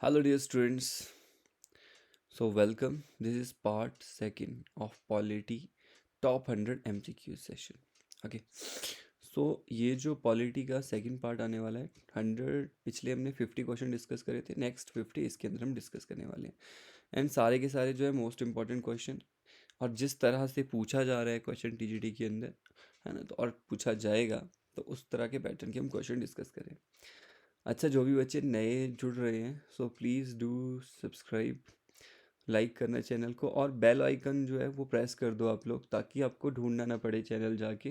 Hello, dear students. So, welcome. This is part second of Polity Top 100 MCQ session. Okay. सो ये जो polity का second part आने वाला है 100 पिछले हमने 50 क्वेश्चन डिस्कस करे थे नेक्स्ट 50 इसके अंदर हम डिस्कस करने वाले हैं एंड सारे के सारे जो है मोस्ट इंपॉर्टेंट क्वेश्चन और जिस तरह से पूछा जा रहा है क्वेश्चन टीजीटी के अंदर है ना तो और पूछा जाएगा तो उस तरह के पैटर्न के हम क्वेश्चन डिस्कस करें। अच्छा जो भी बच्चे नए जुड़ रहे हैं so please do subscribe, like करना चैनल को और बेल आइकन जो है वो प्रेस कर दो आप लोग ताकि आपको ढूंढना ना पड़े चैनल जाके,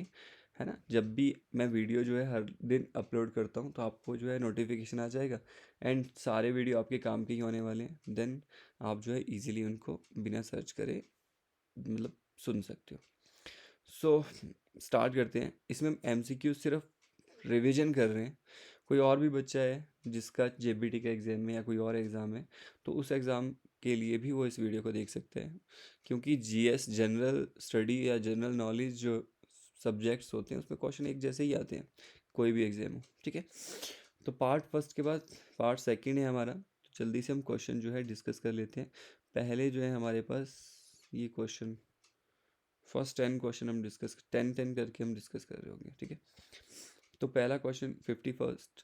है ना। जब भी मैं वीडियो जो है हर दिन अपलोड करता हूँ तो आपको जो है नोटिफिकेशन आ जाएगा एंड सारे वीडियो आपके काम के ही होने वाले हैं। देन आप जो है इजीली उनको बिना सर्च करे मतलब सुन सकते हो। सो स्टार्ट करते हैं। इसमें हम एमसीक्यू सिर्फ रिवीजन कर रहे हैं। कोई और भी बच्चा है जिसका जेबीटी का एग्ज़ाम में या कोई और एग्ज़ाम है तो उस एग्ज़ाम के लिए भी वो इस वीडियो को देख सकते हैं, क्योंकि जीएस जनरल स्टडी या जनरल नॉलेज जो सब्जेक्ट्स होते हैं उसमें क्वेश्चन एक जैसे ही आते हैं, कोई भी एग्ज़ाम हो। ठीक है, तो पार्ट फर्स्ट के बाद पार्ट सेकंड है हमारा, तो जल्दी से हम क्वेश्चन जो है डिस्कस कर लेते हैं। पहले जो है हमारे पास ये क्वेश्चन, फर्स्ट 10 क्वेश्चन हम डिस्कस 10 करके हम डिस्कस कर रहे होंगे। ठीक है, तो पहला क्वेश्चन 51st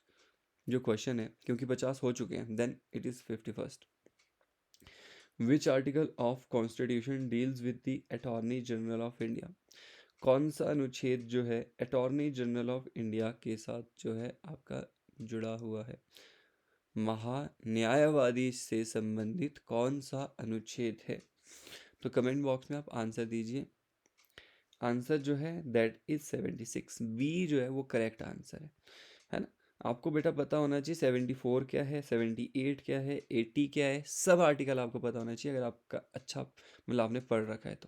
जो क्वेश्चन है, क्योंकि 50 हो चुके हैं then it is 51st। Which article of constitution deals with the attorney general of India. कौन सा अनुच्छेद जो है अटॉर्नी जनरल ऑफ इंडिया के साथ जो है आपका जुड़ा हुआ है। महान्यायवादी से संबंधित कौन सा अनुच्छेद है। तो कमेंट बॉक्स में आप आंसर दीजिए। आंसर जो है दैट इज 76, बी जो है वो करेक्ट आंसर है ना। आपको बेटा पता होना चाहिए 74 क्या है, 78 क्या है, 80 क्या है, सब आर्टिकल आपको पता होना चाहिए अगर आपका अच्छा मतलब आपने पढ़ रखा है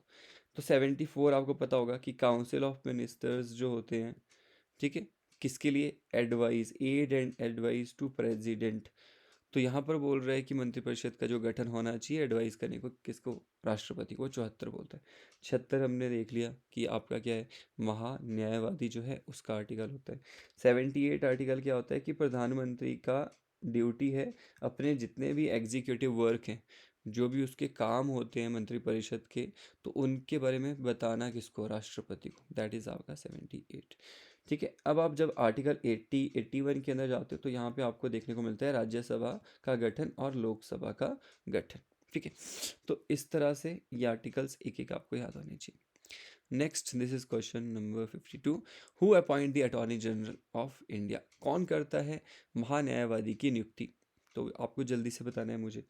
तो 74 आपको पता होगा कि काउंसिल ऑफ मिनिस्टर्स जो होते हैं, ठीक है, किसके लिए, advice, aid and advice to president. तो यहाँ पर बोल रहा है कि मंत्रिपरिषद का जो गठन होना चाहिए एडवाइस करने को किसको, राष्ट्रपति को। 74 बोलता है। 76 हमने देख लिया कि आपका क्या है, महान्यायवादी जो है उसका आर्टिकल होता है। 78 आर्टिकल क्या होता है कि प्रधानमंत्री का ड्यूटी है अपने जितने भी एग्जीक्यूटिव वर्क हैं, जो भी उसके काम होते हैं मंत्रिपरिषद के, तो उनके बारे में बताना किसको, राष्ट्रपति को। दैट इज़ आपका 78। ठीक है, अब आप जब आर्टिकल 81 के अंदर जाते हो तो यहाँ पे आपको देखने को मिलता है राज्यसभा का गठन और लोकसभा का गठन। ठीक है, तो इस तरह से ये आर्टिकल्स एक एक आपको याद होने चाहिए। Next, this is question number 52। Who appoint the attorney general of India. कौन करता है महान्यायवादी की नियुक्ति। तो आपको जल्दी से बताना है मुझे।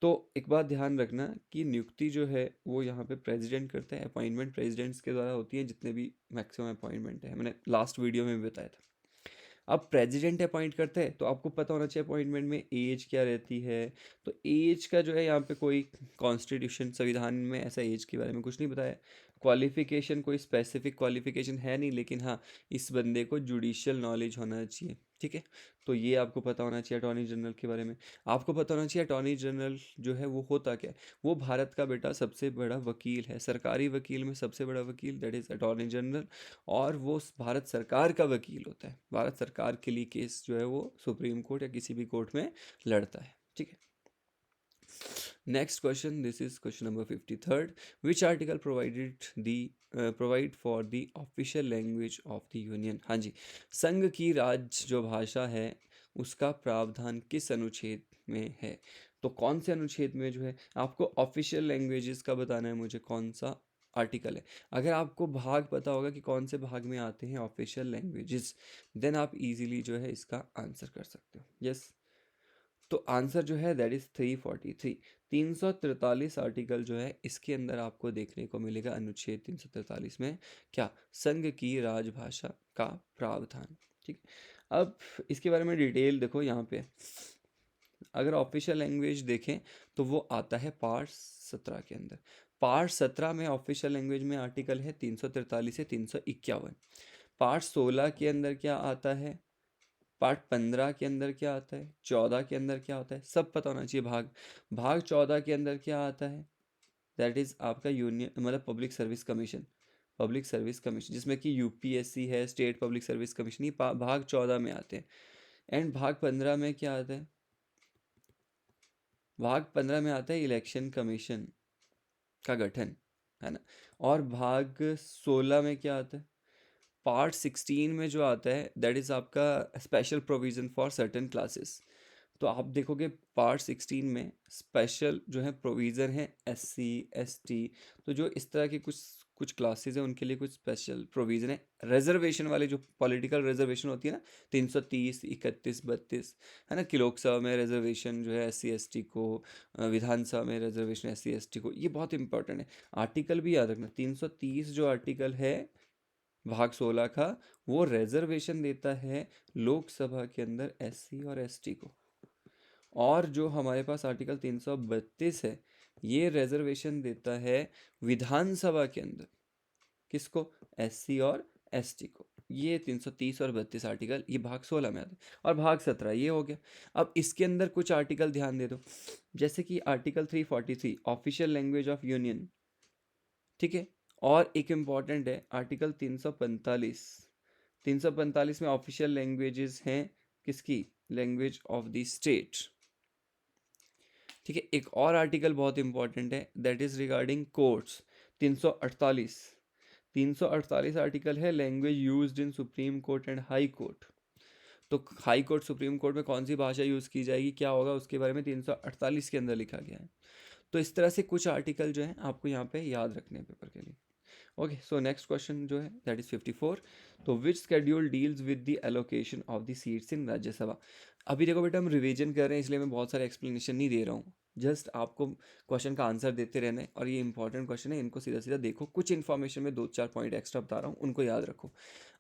तो एक बात ध्यान रखना कि नियुक्ति जो है वो यहाँ पे प्रेसिडेंट करता है। अपॉइंटमेंट प्रेसिडेंट्स के द्वारा होती है जितने भी मैक्सिमम अपॉइंटमेंट है, मैंने लास्ट वीडियो में भी बताया था। अब प्रेसिडेंट अपॉइंट करते हैं तो आपको पता होना चाहिए अपॉइंटमेंट में एज क्या रहती है। तो एज का जो है यहाँ पे कोई कॉन्स्टिट्यूशन संविधान में ऐसा एज के बारे में कुछ नहीं बताया। क्वालिफिकेशन कोई स्पेसिफिक क्वालिफिकेशन है नहीं, लेकिन हाँ इस बंदे को जुडिशियल नॉलेज होना चाहिए। ठीक है, तो ये आपको पता होना चाहिए अटॉर्नी जनरल के बारे में। आपको पता होना चाहिए अटॉर्नी जनरल जो है वो होता क्या है। वो भारत का बेटा सबसे बड़ा वकील है, सरकारी वकील में सबसे बड़ा वकील, दैट इज़ अटॉर्नी जनरल। और वो भारत सरकार का वकील होता है। भारत सरकार के लिए केस जो है वो सुप्रीम कोर्ट या किसी भी कोर्ट में लड़ता है। ठीक है, next question, this is question number 53rd। Which article provide for the official language of the union. हाँ जी, संघ की राज्य जो भाषा है उसका प्रावधान किस अनुच्छेद में है। तो कौन से अनुच्छेद में जो है आपको ऑफिशियल लैंग्वेजेस का बताना है मुझे, कौन सा आर्टिकल है। अगर आपको भाग पता होगा कि कौन से भाग में आते हैं ऑफिशियल लैंग्वेजेस, देन आप इजीली जो है इसका आंसर कर सकते हो। यस, तो आंसर जो है दैट इज 343। 343 आर्टिकल जो है इसके अंदर आपको देखने को मिलेगा अनुच्छेद 343 में क्या, संघ की राजभाषा का प्रावधान। ठीक है, अब इसके बारे में डिटेल देखो यहाँ पे। अगर ऑफिशियल लैंग्वेज देखें तो वो आता है पार्ट 17 के अंदर। पार्ट 17 में ऑफिशियल लैंग्वेज में आर्टिकल है 343 से 351। पार्ट 16 के अंदर क्या आता है, पार्ट 15 के अंदर क्या आता है, 14 के अंदर क्या होता है, सब पता होना चाहिए। भाग भाग 14 के अंदर क्या आता है, दैट इज़ आपका यूनियन मतलब public service commission. Public service commission जिसमें कि यूपीएससी है, स्टेट पब्लिक सर्विस कमीशन, ये भाग 14 में आते हैं। एंड भाग 15 में क्या आता है, भाग 15 में आता है इलेक्शन कमीशन का गठन, है ना। और भाग 16 में क्या आता है, पार्ट 16 में जो आता है दैट इज़ आपका special provision for certain classes. तो आप देखोगे पार्ट 16 में स्पेशल जो है प्रोविज़न है SC ST, तो जो इस तरह की कुछ कुछ क्लासेस हैं उनके लिए कुछ स्पेशल प्रोविज़न है। रिजर्वेशन वाले जो पॉलिटिकल रिजर्वेशन होती है ना, 330 31 32, है ना, कि लोकसभा में रिजर्वेशन जो है SC ST को, विधानसभा में रिजर्वेशन SC ST को, ये बहुत इंपॉर्टेंट है। आर्टिकल भी याद रखना, 330 जो आर्टिकल है भाग 16 का, वो रिजर्वेशन देता है लोकसभा के अंदर SC और ST को। और जो हमारे पास आर्टिकल 332 है, ये रिजर्वेशन देता है विधानसभा के अंदर, किसको, SC और ST को। ये 330 और 32 आर्टिकल ये भाग 16 में आते हैं। और भाग 17 ये हो गया। अब इसके अंदर कुछ आर्टिकल ध्यान दे दो, जैसे कि article 343 official language of union, ठीक है। और एक इम्पॉर्टेंट है आर्टिकल 345, 345 में ऑफिशियल लैंग्वेजेस हैं किसकी, लैंग्वेज ऑफ द स्टेट, ठीक है। एक और आर्टिकल बहुत इंपॉर्टेंट है that is regarding courts, 348, 348 article है language used in supreme court and high court. तो हाई कोर्ट सुप्रीम कोर्ट में कौन सी भाषा यूज़ की जाएगी, क्या होगा, उसके बारे में 348 के अंदर लिखा गया है। तो इस तरह से कुछ आर्टिकल जो है आपको यहाँ पे याद रखने हैं पेपर के लिए। ओके, सो नेक्स्ट क्वेश्चन जो है दैट इज 54। तो which schedule deals with the allocation of the seats in Rajya Sabha. अभी देखो बेटा, हम रिवीजन कर रहे हैं इसलिए मैं बहुत सारे एक्सप्लेनेशन नहीं दे रहा हूँ, जस्ट आपको क्वेश्चन का आंसर देते रहना है। और ये इंपॉर्टेंट क्वेश्चन है, इनको सीधा सीधा देखो, कुछ इन्फॉर्मेशन में 2-4 पॉइंट एक्स्ट्रा बता रहा हूँ, उनको याद रखो।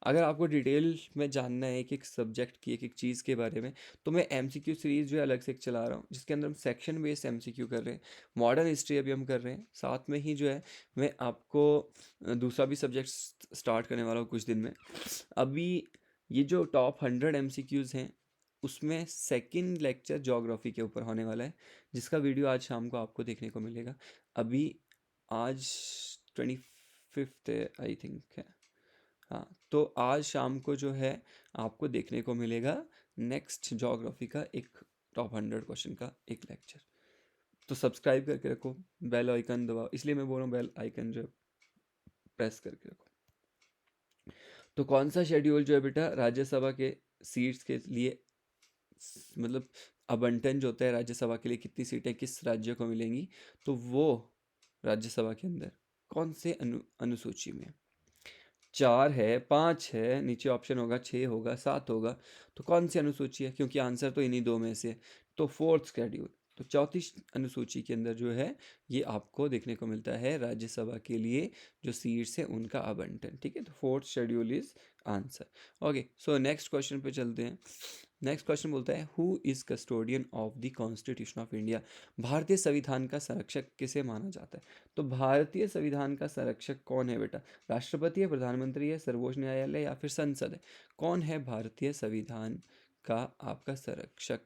अगर आपको डिटेल में जानना है एक एक सब्जेक्ट की एक एक चीज़ के बारे में, तो मैं MCQ सीरीज़ जो है अलग से एक चला रहा हूँ, जिसके अंदर हम सेक्शन बेस्ड MCQ कर रहे हैं। मॉडर्न हिस्ट्री अभी हम कर रहे हैं, साथ में ही जो है मैं आपको दूसरा भी सब्जेक्ट स्टार्ट करने वाला हूँ कुछ दिन में। अभी ये जो टॉप 100 MCQs हैं, उसमें सेकंड लेक्चर ज्योग्राफी के ऊपर होने वाला है, जिसका वीडियो आज शाम को आपको देखने को मिलेगा। अभी आज 25 आई थिंक है, हाँ, तो आज शाम को जो है आपको देखने को मिलेगा नेक्स्ट ज्योग्राफी का एक टॉप 100 क्वेश्चन का एक लेक्चर। तो सब्सक्राइब करके रखो, बेल आइकन दबाओ, इसलिए मैं बोल रहा हूँ बेल आइकन जो प्रेस करके रखो। तो कौन सा शेड्यूल जो है बेटा राज्यसभा के सीट्स के लिए, मतलब आवंटन जो होता है राज्यसभा के लिए कितनी सीटें किस राज्य को मिलेंगी, तो वो राज्यसभा के अंदर कौन से अनुसूची में, 4 है, 5 है, नीचे ऑप्शन होगा 6 होगा 7 होगा, तो कौन सी अनुसूची है, क्योंकि आंसर तो इन्हीं दो में से है। तो फोर्थ शेड्यूल, तो चौथी अनुसूची के अंदर जो है ये आपको देखने को मिलता है राज्यसभा के लिए जो सीट्स है उनका आवंटन, ठीक है। तो fourth schedule is answer. Okay, so next question पे चलते हैं। नेक्स्ट क्वेश्चन बोलता है who is custodian of the constitution of India. भारतीय संविधान का संरक्षक किसे माना जाता है। तो भारतीय संविधान का संरक्षक कौन है बेटा, राष्ट्रपति है, प्रधानमंत्री है, सर्वोच्च न्यायालय या फिर संसद है। कौन है भारतीय संविधान का आपका संरक्षक।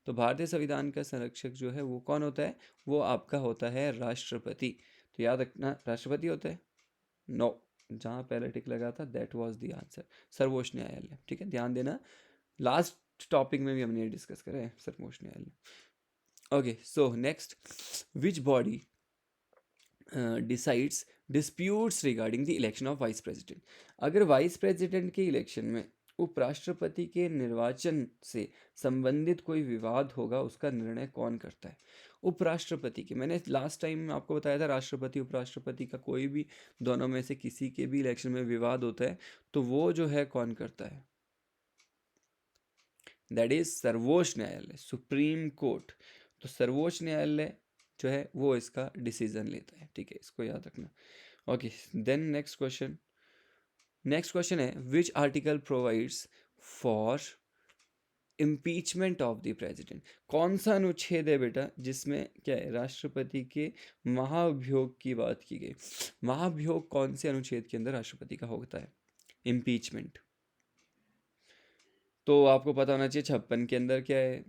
तो भारतीय संविधान का संरक्षक जो है वो कौन होता है, वो आपका होता है राष्ट्रपति। तो याद रखना राष्ट्रपति होता है, नो, जहाँ पहले टिक लगा था दैट वाज द आंसर, सर्वोच्च न्यायालय, ठीक है, ध्यान देना। लास्ट टॉपिक में भी हमने ये डिस्कस करा है सर्वोच्च न्यायालय। Okay, so next, which body decides disputes regarding the election of vice president. अगर वाइस प्रेसिडेंट के इलेक्शन में उपराष्ट्रपति के निर्वाचन से संबंधित कोई विवाद होगा, उसका निर्णय कौन करता है, उपराष्ट्रपति के। मैंने लास्ट टाइम आपको बताया था राष्ट्रपति उपराष्ट्रपति का कोई भी दोनों में से किसी के भी इलेक्शन में विवाद होता है तो वो जो है कौन करता है, दैट इज सर्वोच्च न्यायालय, सुप्रीम कोर्ट। तो सर्वोच्च न्यायालय जो है वो इसका डिसीजन लेता है, ठीक है, इसको याद रखना। Okay, then next question, next question है which article provides for impeachment of the president. कौन सा अनुच्छेद है बेटा जिसमें क्या है, राष्ट्रपति के महाभियोग की बात की गई। महाभियोग कौन से अनुच्छेद के अंदर राष्ट्रपति का होता है, इम्पीचमेंट। तो आपको पता होना चाहिए 56 के अंदर क्या है,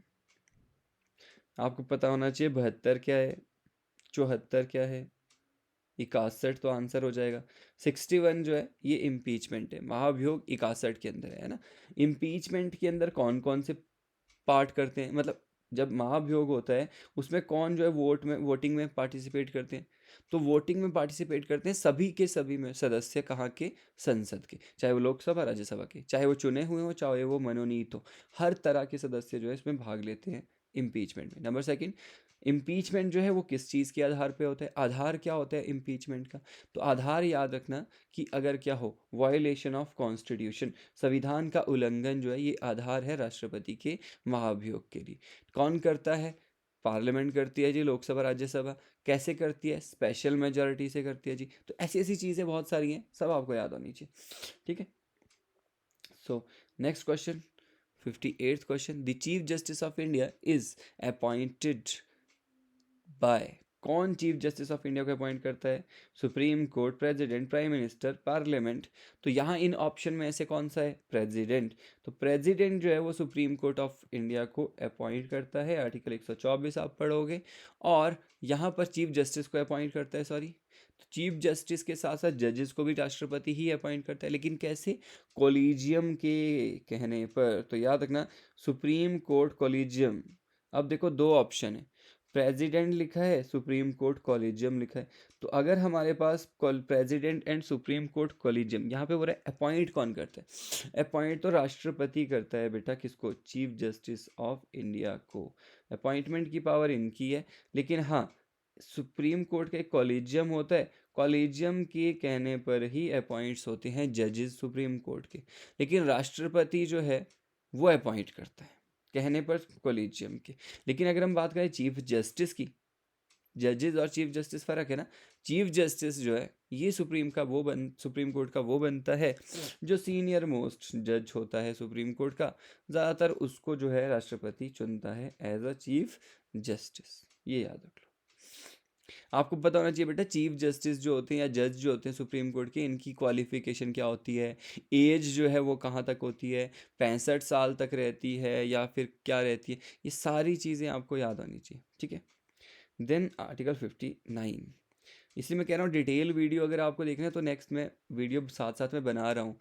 आपको पता होना चाहिए 72 क्या है, 74 क्या है, 61 तो आंसर हो जाएगा। 61 जो है ये इम्पीचमेंट है, महाभियोग 61 के अंदर है ना। इम्पीचमेंट के अंदर कौन कौन से पार्ट करते हैं, मतलब जब महाभियोग होता है उसमें कौन जो है वोटिंग में पार्टिसिपेट करते हैं? तो वोटिंग में पार्टिसिपेट करते हैं सभी के सभी में सदस्य, कहाँ के? संसद के, चाहे वो लोकसभा राज्यसभा के, चाहे वो चुने हुए हो चाहे वो मनोनीत हो, हर तरह के सदस्य जो है इसमें भाग लेते हैं इम्पीचमेंट में। नंबर सेकंड, इम्पीचमेंट जो है वो किस चीज़ के आधार पे होता है? आधार क्या होता है इम्पीचमेंट का? तो आधार याद रखना कि अगर क्या हो, वायलेशन ऑफ कॉन्स्टिट्यूशन, संविधान का उल्लंघन जो है, ये आधार है राष्ट्रपति के महाभियोग के लिए। कौन करता है? पार्लियामेंट करती है जी, लोकसभा राज्यसभा। कैसे करती है? स्पेशल मेजॉरिटी से करती है जी। तो ऐसी ऐसी चीज़ें बहुत सारी हैं, सब आपको याद होनी चाहिए, ठीक है। सो next question, 58th question, the chief justice of India is appointed by, कौन चीफ जस्टिस ऑफ इंडिया को अपॉइंट करता है? Supreme court, president, prime minister, parliament. तो यहाँ इन ऑप्शन में ऐसे कौन सा है? प्रेसिडेंट। तो प्रेसिडेंट जो है वो सुप्रीम कोर्ट ऑफ इंडिया को अपॉइंट करता है, आर्टिकल 124 आप पढ़ोगे। और यहाँ पर चीफ जस्टिस को अपॉइंट करता है, सॉरी, तो चीफ जस्टिस के साथ साथ जजेस को भी राष्ट्रपति ही अपॉइंट करता है, लेकिन कैसे? कोलिजियम के कहने पर। तो याद रखना, सुप्रीम कोर्ट कोलिजियम। अब देखो दो ऑप्शन है, प्रेसिडेंट लिखा है, सुप्रीम कोर्ट कॉलेजियम लिखा है। तो अगर हमारे पास president and supreme court collegium, यहाँ पे बोल रहा है अपॉइंट कौन करता है? अपॉइंट तो राष्ट्रपति करता है बेटा, किसको? चीफ जस्टिस ऑफ इंडिया को। अपॉइंटमेंट की पावर इनकी है, लेकिन हाँ, सुप्रीम कोर्ट का एक कॉलेजियम होता है, कॉलेजियम के कहने पर ही अपॉइंट्स होते हैं जजेस सुप्रीम कोर्ट के, लेकिन राष्ट्रपति जो है वो अपॉइंट करता है कहने पर कॉलेजियम के। लेकिन अगर हम बात करें चीफ जस्टिस की, जजेस और चीफ जस्टिस फर्क है ना। चीफ जस्टिस जो है ये सुप्रीम कोर्ट का वो बनता है जो सीनियर मोस्ट जज होता है सुप्रीम कोर्ट का, ज़्यादातर उसको जो है राष्ट्रपति चुनता है एज अ चीफ जस्टिस, ये याद रख लो। आपको पता होना चाहिए बेटा, चीफ जस्टिस जो होते हैं या जज जो होते हैं सुप्रीम कोर्ट के, इनकी क्वालिफिकेशन क्या होती है, एज जो है वो कहाँ तक होती है, 65 साल तक रहती है या फिर क्या रहती है, ये सारी चीज़ें आपको याद आनी चाहिए, ठीक है। देन आर्टिकल 59, इसलिए मैं कह रहा हूँ डिटेल वीडियो अगर आपको देखना है तो नेक्स्ट में वीडियो साथ साथ में बना रहा हूँ।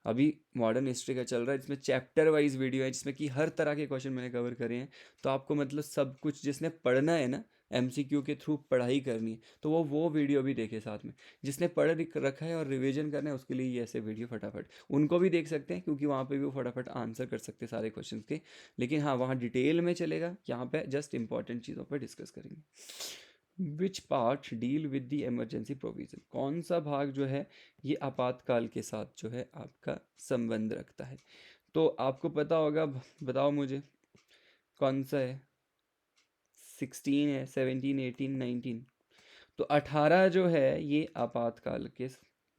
अभी मॉडर्न हिस्ट्री का चल रहा है, जिसमें चैप्टर वाइज वीडियो है, जिसमें कि हर तरह के क्वेश्चन मैंने कवर करे हैं। तो आपको मतलब सब कुछ जिसने पढ़ना है ना, एमसीक्यू के थ्रू पढ़ाई करनी है, तो वो वीडियो भी देखे साथ में। जिसने रखा है और रिवीजन करना है उसके लिए ये ऐसे वीडियो फटाफट उनको भी देख सकते हैं, क्योंकि वहाँ पे भी वो फटाफट आंसर कर सकते हैं सारे क्वेश्चन के। लेकिन हाँ, वहाँ डिटेल में चलेगा, यहाँ पे जस्ट इंपॉर्टेंट चीज़ों पर डिस्कस करेंगे। Which part deal with the emergency provision, कौन सा भाग जो है ये आपातकाल के साथ जो है आपका संबंध रखता है? तो आपको पता होगा, बताओ मुझे कौन सा है? 16 है, 17, 18, 19। तो 18 जो है ये आपातकाल के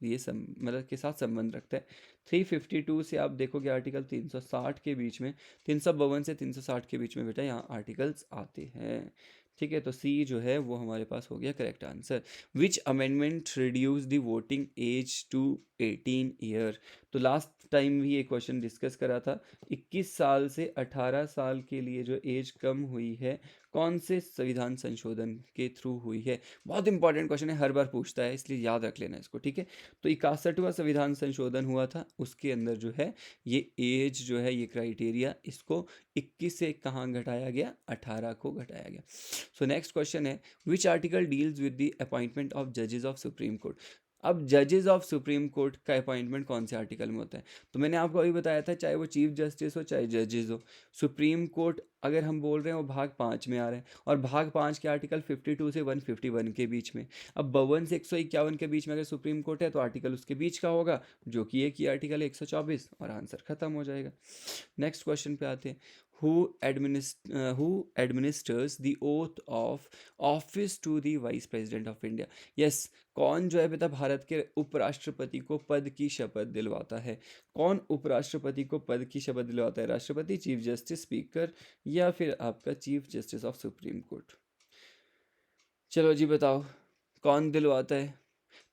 ये मतलब के साथ संबंध रखता है। 352 से आप देखोगे आर्टिकल 360 के बीच में, 352 से 360 के बीच में बेटा यहाँ आर्टिकल्स आते हैं, ठीक है। तो सी जो है वो हमारे पास हो गया correct answer. Which amendment reduce the voting age to 18 year. तो लास्ट टाइम भी ये क्वेश्चन डिस्कस करा था, 21 साल से 18 साल के लिए जो एज कम हुई है, कौन से संविधान संशोधन के थ्रू हुई है? बहुत इंपॉर्टेंट क्वेश्चन है, हर बार पूछता है, इसलिए याद रख लेना इसको, ठीक है। तो 61वां संविधान संशोधन हुआ था, उसके अंदर जो है ये एज जो है, ये क्राइटेरिया, इसको 21 से कहाँ घटाया गया? 18 को घटाया गया। सो नेक्स्ट क्वेश्चन है, which article deals with the appointment of जजेस ऑफ सुप्रीम कोर्ट। अब जजेस ऑफ सुप्रीम कोर्ट का अपॉइंटमेंट कौन से आर्टिकल में होता है? तो मैंने आपको अभी बताया था, चाहे वो चीफ जस्टिस हो चाहे जजेस हो, सुप्रीम कोर्ट अगर हम बोल रहे हैं वो भाग 5 में आ रहा है, और भाग 5 के आर्टिकल 52 से 151 के बीच में। अब 52 से 151 के बीच में अगर सुप्रीम कोर्ट है तो आर्टिकल उसके बीच का होगा, जो कि एक ही आर्टिकल है 124, और आंसर खत्म हो जाएगा। नेक्स्ट क्वेश्चन पे आते हैं, who administers the oath of office to the vice president of India। yes, कौन जो है बेटा भारत के उपराष्ट्रपति को पद की शपथ दिलवाता है? कौन उपराष्ट्रपति को पद की शपथ दिलवाता है? राष्ट्रपति, चीफ जस्टिस, स्पीकर, या फिर आपका chief justice of supreme court? चलो जी बताओ, कौन दिलवाता है?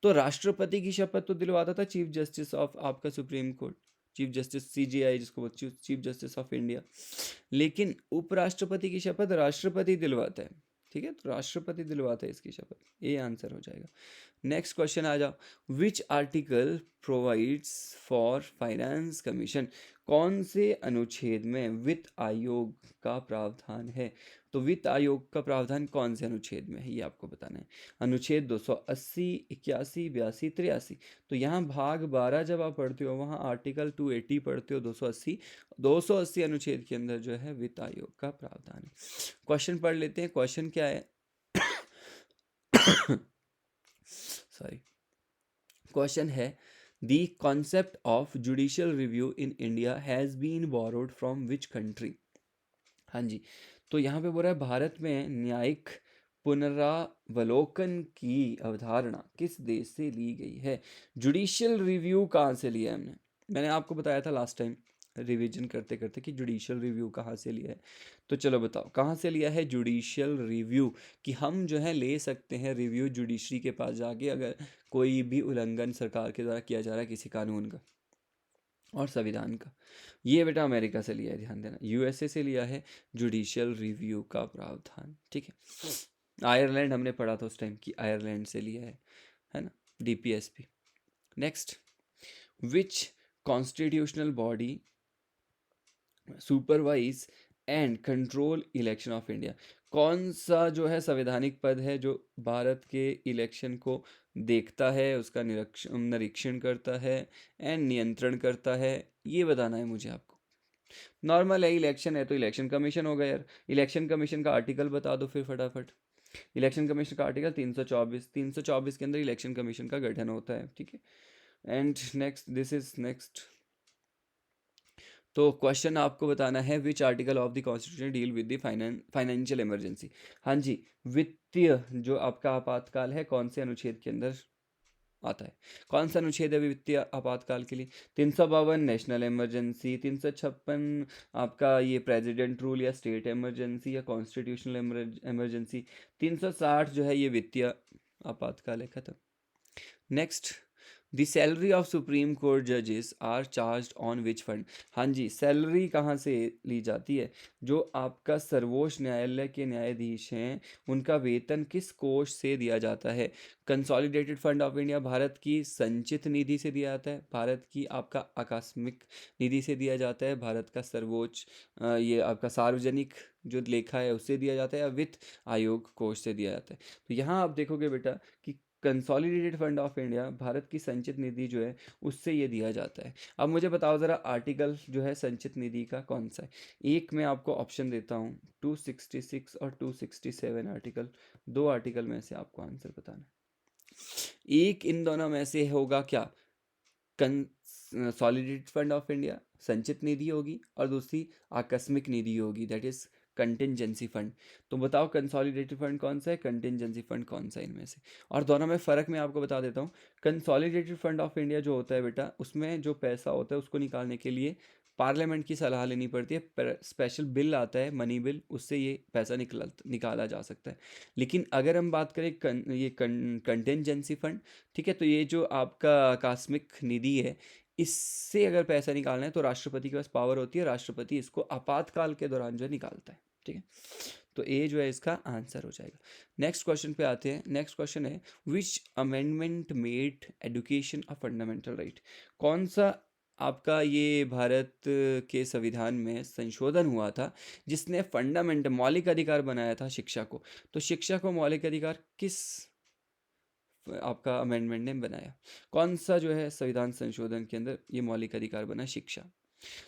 तो राष्ट्रपति की शपथ तो दिलवाता था चीफ जस्टिस ऑफ आपका supreme court, chief justice CGI जिसको बोलते, चीफ जस्टिस ऑफ इंडिया। लेकिन उपराष्ट्रपति की शपथ राष्ट्रपति दिलवाता है, ठीक है। तो राष्ट्रपति दिलवाता है इसकी शपथ, ये आंसर हो जाएगा। नेक्स्ट क्वेश्चन आ जाओ, विच article provides for finance commission. कौन से अनुच्छेद में वित्त आयोग का प्रावधान है? तो वित्त आयोग का प्रावधान कौन से अनुच्छेद में है ये आपको बताना है। अनुच्छेद 280, 81, 82, 83। तो यहाँ भाग 12 जब आप पढ़ते हो वहाँ आर्टिकल 280 पढ़ते हो, 280 अनुच्छेद के अंदर जो है वित्त आयोग का प्रावधान है। क्वेश्चन पढ़ लेते हैं। क्वेश्चन क्या है? सॉरी। क्वेश्चन है the concept of judicial review in India has been borrowed from which country? हाँ जी, तो यहाँ पे बोल रहा है भारत में न्यायिक पुनरावलोकन की अवधारणा किस देश से ली गई है? जुडिशियल रिव्यू कहाँ से लिया है हमने? मैंने आपको बताया था लास्ट टाइम रिवीजन करते करते कि जुडिशियल रिव्यू कहाँ से लिया है। तो चलो बताओ कहाँ से लिया है जुडिशियल रिव्यू, कि हम जो है ले सकते हैं रिव्यू जुडिशरी के पास जाके अगर कोई भी उल्लंघन सरकार के द्वारा किया जा रहा है किसी कानून का और संविधान का। ये बेटा अमेरिका से लिया है, ध्यान देना। यूएसए से लिया है जुडिशियल रिव्यू का प्रावधान, ठीक है। आयरलैंड हमने पढ़ा था उस टाइम कि आयरलैंड से लिया है ना, DPSP. Next, which constitutional body supervise and control election of India? कौन सा जो है संवैधानिक पद है जो भारत के इलेक्शन को देखता है, उसका निरीक्षण करता है एंड नियंत्रण करता है? ये बताना है मुझे आपको। नॉर्मल है, इलेक्शन है तो इलेक्शन कमीशन होगा यार। इलेक्शन कमीशन का आर्टिकल बता दो फिर फटाफट। इलेक्शन कमीशन का आर्टिकल 324 के अंदर इलेक्शन कमीशन का गठन होता है, ठीक है। And next, this is next. तो क्वेश्चन आपको बताना है which article of the constitution deal with the financial emergency? हाँ जी, वित्तीय जो आपका आपातकाल है कौन से अनुच्छेद के अंदर आता है? कौन सा अनुच्छेद है वित्तीय आपातकाल के लिए? 352 नेशनल इमरजेंसी, 356 आपका ये प्रेसिडेंट रूल या स्टेट इमरजेंसी या कॉन्स्टिट्यूशनल इमरजेंसी, 360 जो है ये वित्तीय आपातकाल है, खत्म। Next, the salary of supreme court जजेस are charge on which fund? हाँ जी, सैलरी कहाँ से ली जाती है? जो आपका सर्वोच्च न्यायालय के न्यायाधीश हैं उनका वेतन किस कोष से दिया जाता है? Consolidated fund of India, Bharat की संचित निधि से दिया जाता है, भारत की आपका आकस्मिक निधि से दिया जाता है, भारत का सर्वोच्च ये आपका सार्वजनिक जो लेखा है उससे दिया जाता है, या वित्त आयोग कोष से दिया जाता है? तो यहाँ आप देखोगे बेटा कि consolidated fund of India, Bharat की संचित निधि जो है उससे ये दिया जाता है। अब मुझे बताओ ज़रा आर्टिकल जो है संचित निधि का कौन सा है? एक मैं आपको ऑप्शन देता हूँ, 266 और 267 आर्टिकल, दो आर्टिकल में से आपको आंसर बताना है। एक इन दोनों में से होगा क्या? कंसोलिडेटेड फंड ऑफ इंडिया संचित निधि होगी और दूसरी आकस्मिक निधि होगी, दैट इज कंटिंजेंसी फंड। तो बताओ कंसोलिडेटेड फंड कौन सा है, कंटिंजेंसी फंड कौन सा है इनमें से? और दोनों में फ़र्क मैं आपको बता देता हूँ। कंसोलिडेटेड फंड ऑफ इंडिया जो होता है बेटा, उसमें जो पैसा होता है उसको निकालने के लिए पार्लियामेंट की सलाह लेनी पड़ती है, स्पेशल बिल आता है, मनी बिल, उससे ये पैसा निकाला जा सकता है। लेकिन अगर हम बात करें ये कंटिंजेंसी फंड, ठीक है, तो ये जो आपका आकस्मिक निधि है इससे अगर पैसा निकालना है तो राष्ट्रपति के पास पावर होती है, राष्ट्रपति इसको आपातकाल के दौरान जो है निकालता है, ठीक है। तो ए जो है इसका आंसर हो जाएगा। नेक्स्ट क्वेश्चन पे आते हैं। नेक्स्ट क्वेश्चन है which amendment made education a fundamental right? कौन सा आपका ये भारत के संविधान में संशोधन हुआ था जिसने फंडामेंट मौलिक अधिकार बनाया था शिक्षा को? तो शिक्षा को मौलिक अधिकार किस आपका अमेंडमेंट ने बनाया? कौन सा जो है संविधान संशोधन के अंदर ये मौलिक अधिकार बना, शिक्षा?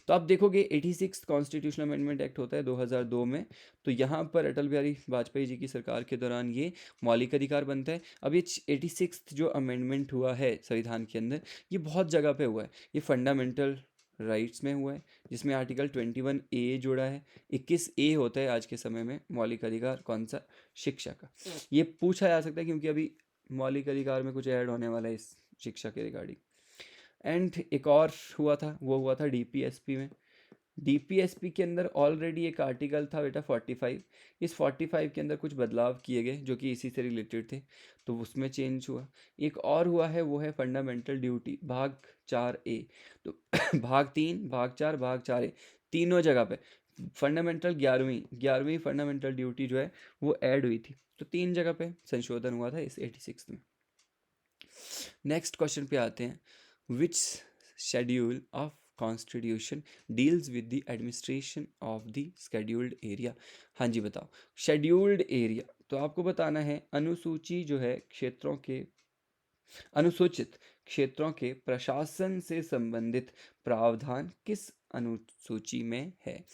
तो आप देखोगे 86 कॉन्स्टिट्यूशनल अमेंडमेंट एक्ट होता है 2002 में, तो यहाँ पर अटल बिहारी वाजपेयी जी की सरकार के दौरान ये मौलिक अधिकार बनता है। अब ये 86 जो अमेंडमेंट हुआ है संविधान के अंदर, ये बहुत जगह पे हुआ है। ये फंडामेंटल राइट्स में हुआ है जिसमें आर्टिकल 21A जोड़ा है। 21A होता है आज के समय में मौलिक अधिकार कौन सा, शिक्षा का। ये पूछा जा सकता है क्योंकि अभी मौलिक अधिकार में कुछ ऐड होने वाला है इस शिक्षा के रिगार्डिंग। एंड एक और हुआ था, वो हुआ था डीपीएसपी में। डीपीएसपी के अंदर ऑलरेडी एक आर्टिकल था बेटा 45। इस 45 के अंदर कुछ बदलाव किए गए जो कि इसी से रिलेटेड थे, तो उसमें चेंज हुआ। एक और हुआ है वो है फंडामेंटल ड्यूटी भाग 4A। तो भाग 3, भाग 4, भाग 4A, तीनों जगह पे फंडामेंटल 11वीं फंडामेंटल ड्यूटी जो है वो ऐड हुई थी। तो 3 जगह पे संशोधन हुआ था इस 86 में। नेक्स्ट क्वेश्चन पे आते हैं। Which schedule of constitution deals with the administration of the scheduled area. हाँ जी बताओ, शेड्यूल्ड एरिया, तो आपको बताना है अनुसूची जो है क्षेत्रों के, अनुसूचित क्षेत्रों के प्रशासन से संबंधित प्रावधान किस अनुसूची में है।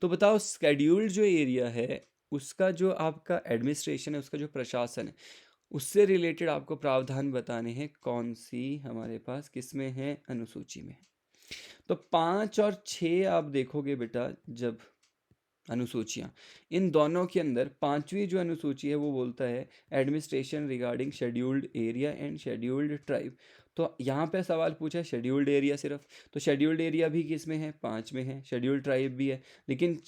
तो बताओ शेड्यूल्ड जो एरिया है उसका जो आपका एडमिनिस्ट्रेशन है, उसका जो प्रशासन है, उससे रिलेटेड आपको प्रावधान बताने हैं, कौन सी हमारे पास किस में है, अनुसूची में। तो 5 और 6 आप देखोगे बेटा, जब अनुसूचियाँ, इन दोनों के अंदर 5वीं जो अनुसूची है वो बोलता है administration regarding scheduled area and scheduled tribe. तो यहाँ पे सवाल पूछा है शेड्यूल्ड एरिया सिर्फ, तो शेड्यूल्ड एरिया भी किस में है, 5 में है, शेड्यूल्ड ट्राइब भी है। लेकिन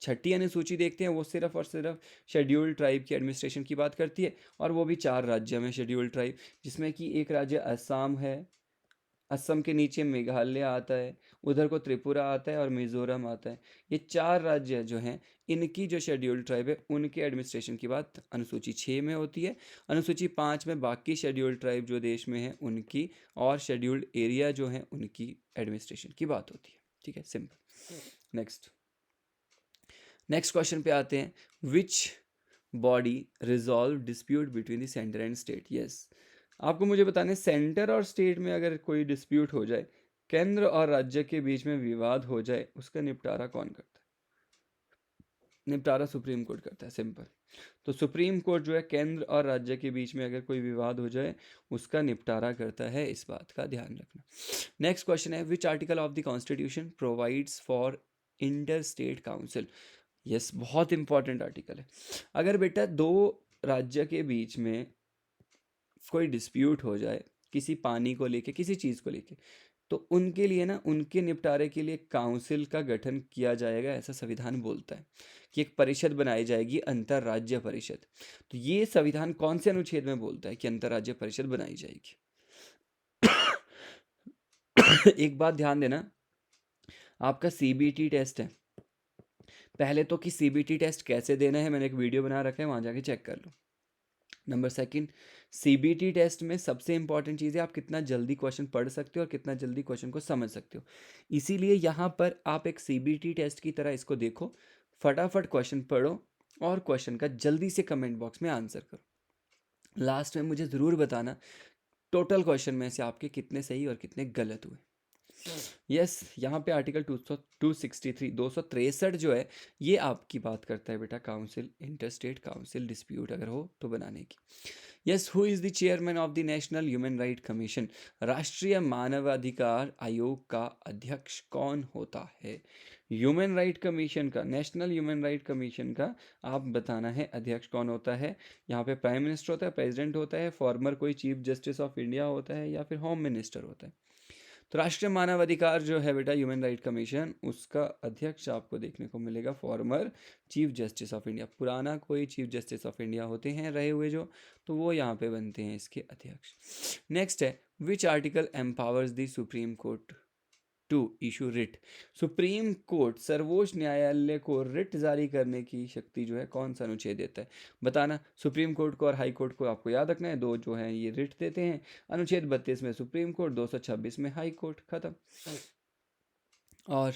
छठी अनुसूची देखते हैं, वो सिर्फ और सिर्फ शेड्यूल्ड ट्राइब की एडमिनिस्ट्रेशन की बात करती है, और वो भी 4 राज्य में शेड्यूल्ड ट्राइब, जिसमें कि एक राज्य असम है, असम के नीचे मेघालय आता है, उधर को त्रिपुरा आता है और मिजोरम आता है। ये 4 राज्य जो हैं, इनकी जो शेड्यूल्ड ट्राइब है उनके एडमिनिस्ट्रेशन की बात अनुसूची 6 में होती है। अनुसूची 5 में बाकी शेड्यूल्ड ट्राइब जो देश में है उनकी और शेड्यूल्ड एरिया जो है उनकी एडमिनिस्ट्रेशन की बात होती है। ठीक है, सिंपल। नेक्स्ट क्वेश्चन पे आते हैं, विच body resolve dispute between the centre and state. Yes, आपको मुझे बताना है सेंटर और स्टेट में अगर कोई डिस्प्यूट हो जाए, केंद्र और राज्य के बीच में विवाद हो जाए, उसका निपटारा कौन करता है। निपटारा सुप्रीम कोर्ट करता है, सिंपल। तो सुप्रीम कोर्ट जो है केंद्र और राज्य के बीच में अगर कोई विवाद हो जाए उसका निपटारा करता है, इस बात का ध्यान रखना। नेक्स्ट क्वेश्चन है, which article of the constitution provides for inter state council. Yes, बहुत इंपॉर्टेंट आर्टिकल है। अगर बेटा दो राज्य के बीच में कोई डिस्प्यूट हो जाए किसी पानी को लेके, किसी चीज़ को लेके, तो उनके लिए ना, उनके निपटारे के लिए काउंसिल का गठन किया जाएगा, ऐसा संविधान बोलता है कि एक परिषद बनाई जाएगी, अंतर्राज्य परिषद। तो ये संविधान कौन से अनुच्छेद में बोलता है कि अंतर्राज्य परिषद बनाई जाएगी। एक बात ध्यान देना, आपका सीबीटी टेस्ट है, पहले तो कि सीबीटी टेस्ट कैसे देना है मैंने एक वीडियो बना रखा है, वहाँ जाके चेक कर लो। नंबर सेकंड, सीबीटी टेस्ट में सबसे इंपॉर्टेंट चीज़ है आप कितना जल्दी क्वेश्चन पढ़ सकते हो और कितना जल्दी क्वेश्चन को समझ सकते हो। इसीलिए यहाँ पर आप एक सीबीटी टेस्ट की तरह इसको देखो, फटाफट क्वेश्चन पढ़ो और क्वेश्चन का जल्दी से कमेंट बॉक्स में आंसर करो। लास्ट में मुझे ज़रूर बताना टोटल क्वेश्चन में से आपके कितने सही और कितने गलत हुए। यस, यहाँ पे आर्टिकल 263 263 जो है ये आपकी बात करता है बेटा काउंसिल, इंटरस्टेट काउंसिल डिस्प्यूट अगर हो तो बनाने की। Yes, who is the chairman of the national human right commission. राष्ट्रीय मानवाधिकार आयोग का अध्यक्ष कौन होता है। ह्यूमन राइट कमीशन का, नेशनल ह्यूमन राइट कमीशन का आप बताना है अध्यक्ष कौन होता है। यहाँ पे प्राइम मिनिस्टर होता है, प्रेसिडेंट होता है, फॉर्मर कोई चीफ जस्टिस ऑफ इंडिया होता है, या फिर होम मिनिस्टर होता है। तो राष्ट्रीय मानवाधिकार जो है बेटा ह्यूमन राइट कमीशन, उसका अध्यक्ष आपको देखने को मिलेगा former chief justice of India. पुराना कोई चीफ जस्टिस ऑफ इंडिया होते हैं रहे हुए जो, तो वो यहाँ पे बनते हैं इसके अध्यक्ष। नेक्स्ट है, which article empowers the supreme court to issue writ. Supreme court सर्वोच्च न्यायालय को रिट जारी करने की शक्ति जो है कौन सा अनुच्छेद देता है, बताना। सुप्रीम कोर्ट को और हाई कोर्ट को आपको याद रखना है, दो जो है ये रिट देते हैं। अनुच्छेद 32 में सुप्रीम कोर्ट, 226 में हाई कोर्ट, खत्म। और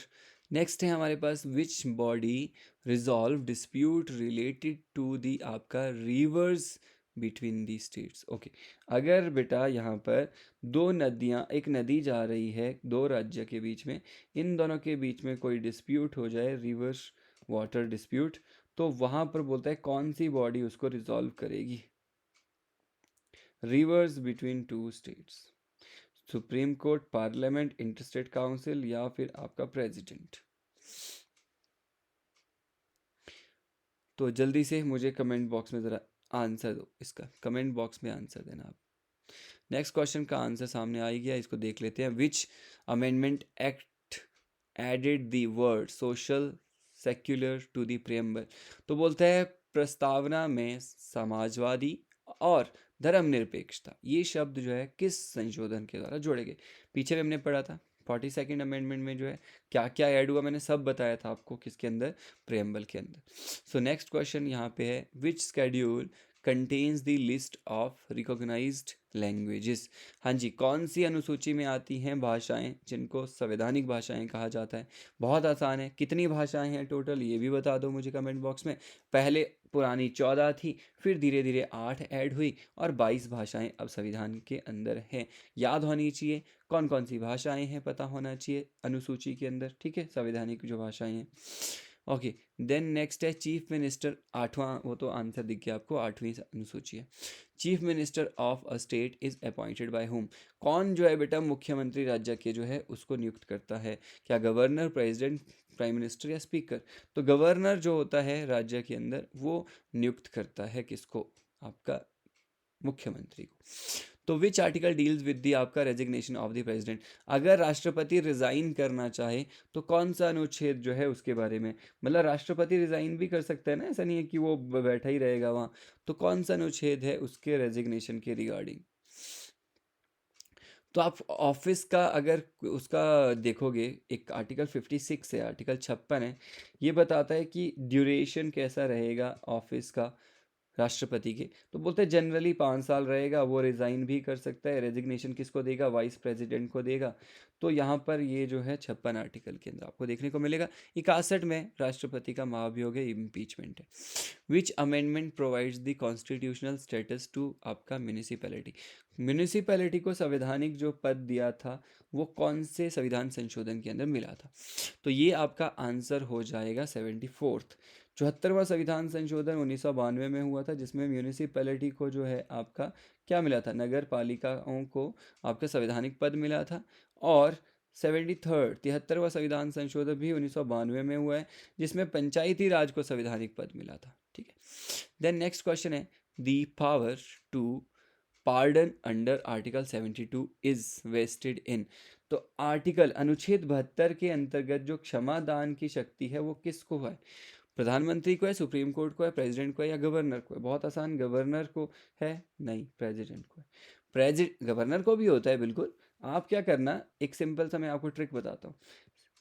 नेक्स्ट है हमारे पास, which body resolve dispute related to the आपका rivers between the states. Okay, अगर बेटा यहाँ पर दो नदियाँ, एक नदी जा रही है दो राज्य के बीच में, इन दोनों के बीच में कोई डिस्प्यूट हो जाए, रिवर्स वाटर डिस्प्यूट, तो वहाँ पर बोलता है कौन सी बॉडी उसको रिजॉल्व करेगी। Reverse between two states, supreme court, parliament, interstate council, या फिर आपका प्रेसिडेंट। तो जल्दी से मुझे कमेंट बॉक्स में ज़रा आंसर दो, इसका कमेंट बॉक्स में आंसर देना आप। नेक्स्ट क्वेश्चन का आंसर सामने आ ही गया, इसको देख लेते हैं। Which amendment act added the word social secular to the preamble. तो बोलता है प्रस्तावना में समाजवादी और धर्मनिरपेक्षता ये शब्द जो है किस संशोधन के द्वारा जोड़े गए। पीछे में हमने पढ़ा था 42nd अमेंडमेंट में जो है क्या क्या ऐड हुआ, मैंने सब बताया था आपको किसके अंदर, प्रेम्बल के अंदर। सो नेक्स्ट क्वेश्चन यहाँ पे है, which schedule contains the list of recognized languages. हाँ जी, कौन सी अनुसूची में आती हैं भाषाएं जिनको संवैधानिक भाषाएं कहा जाता है? बहुत आसान है। कितनी भाषाएं हैं टोटल, ये भी बता दो मुझे कमेंट बॉक्स में। पहले पुरानी 14 थी, फिर धीरे धीरे 8 ऐड हुई और 22 भाषाएं अब संविधान के अंदर हैं। याद होनी चाहिए कौन कौन सी भाषाएं हैं, पता होना चाहिए अनुसूची के अंदर, ठीक है, संवैधानिक जो भाषाएं हैं। ओके, देन नेक्स्ट है चीफ मिनिस्टर, 8वां, वो तो आंसर दिख गया आपको, 8वीं अनुसूची है। Chief minister of a state is appointed by whom? कौन जो है बेटा मुख्यमंत्री राज्य के जो है उसको नियुक्त करता है? क्या गवर्नर, प्रेसिडेंट, प्राइम मिनिस्टर या स्पीकर? तो गवर्नर जो होता है राज्य के अंदर वो नियुक्त करता है किसको? आपका मुख्यमंत्री को। तो विच आर्टिकल डील्स विद दी आपका रेजिग्नेशन ऑफ द प्रेसिडेंट? अगर राष्ट्रपति रिजाइन करना चाहे तो कौन सा अनुच्छेद जो है उसके बारे में, मतलब राष्ट्रपति रिजाइन भी कर सकता है ना, ऐसा नहीं है कि वो बैठा ही रहेगा वहाँ। तो कौन सा अनुच्छेद है उसके रेजिग्नेशन के रिगार्डिंग? तो आप ऑफिस का अगर उसका देखोगे, एक आर्टिकल 56 है, आर्टिकल 56 है, ये बताता है कि ड्यूरेशन कैसा रहेगा ऑफिस का राष्ट्रपति के। तो बोलते हैं जनरली 5 साल रहेगा, वो रिज़ाइन भी कर सकता है। रेजिग्नेशन किसको देगा? वाइस प्रेसिडेंट को देगा। तो यहाँ पर ये जो है 56 आर्टिकल के अंदर आपको देखने को मिलेगा। 61 में राष्ट्रपति का महाभियोग है, इम्पीचमेंट है। Which amendment provides the constitutional status to आपका म्यूनिसिपैलिटी? म्यूनिसिपैलिटी को संवैधानिक जो पद दिया था वो कौन से संविधान संशोधन के अंदर मिला था? तो ये आपका आंसर हो जाएगा 74th। 74वां संविधान संशोधन 1992 में हुआ था, जिसमें म्यूनिसिपैलिटी को जो है आपका क्या मिला था? नगर पालिकाओं को आपका संवैधानिक पद मिला था। और 73वां संविधान संशोधन भी 1992 में हुआ है, जिसमें पंचायती राज को संवैधानिक पद मिला था, ठीक है। देन नेक्स्ट क्वेश्चन है, the power to pardon under article 72 is vested in? तो आर्टिकल अनुच्छेद 72 के अंतर्गत जो क्षमा दान की शक्ति है वो किसको है? प्रधानमंत्री को है, सुप्रीम कोर्ट को है, प्रेसिडेंट को है या गवर्नर को है? बहुत आसान, गवर्नर को है। नहीं, प्रेसिडेंट को है। गवर्नर को भी होता है बिल्कुल। आप क्या करना, एक सिंपल सा मैं आपको ट्रिक बताता हूँ।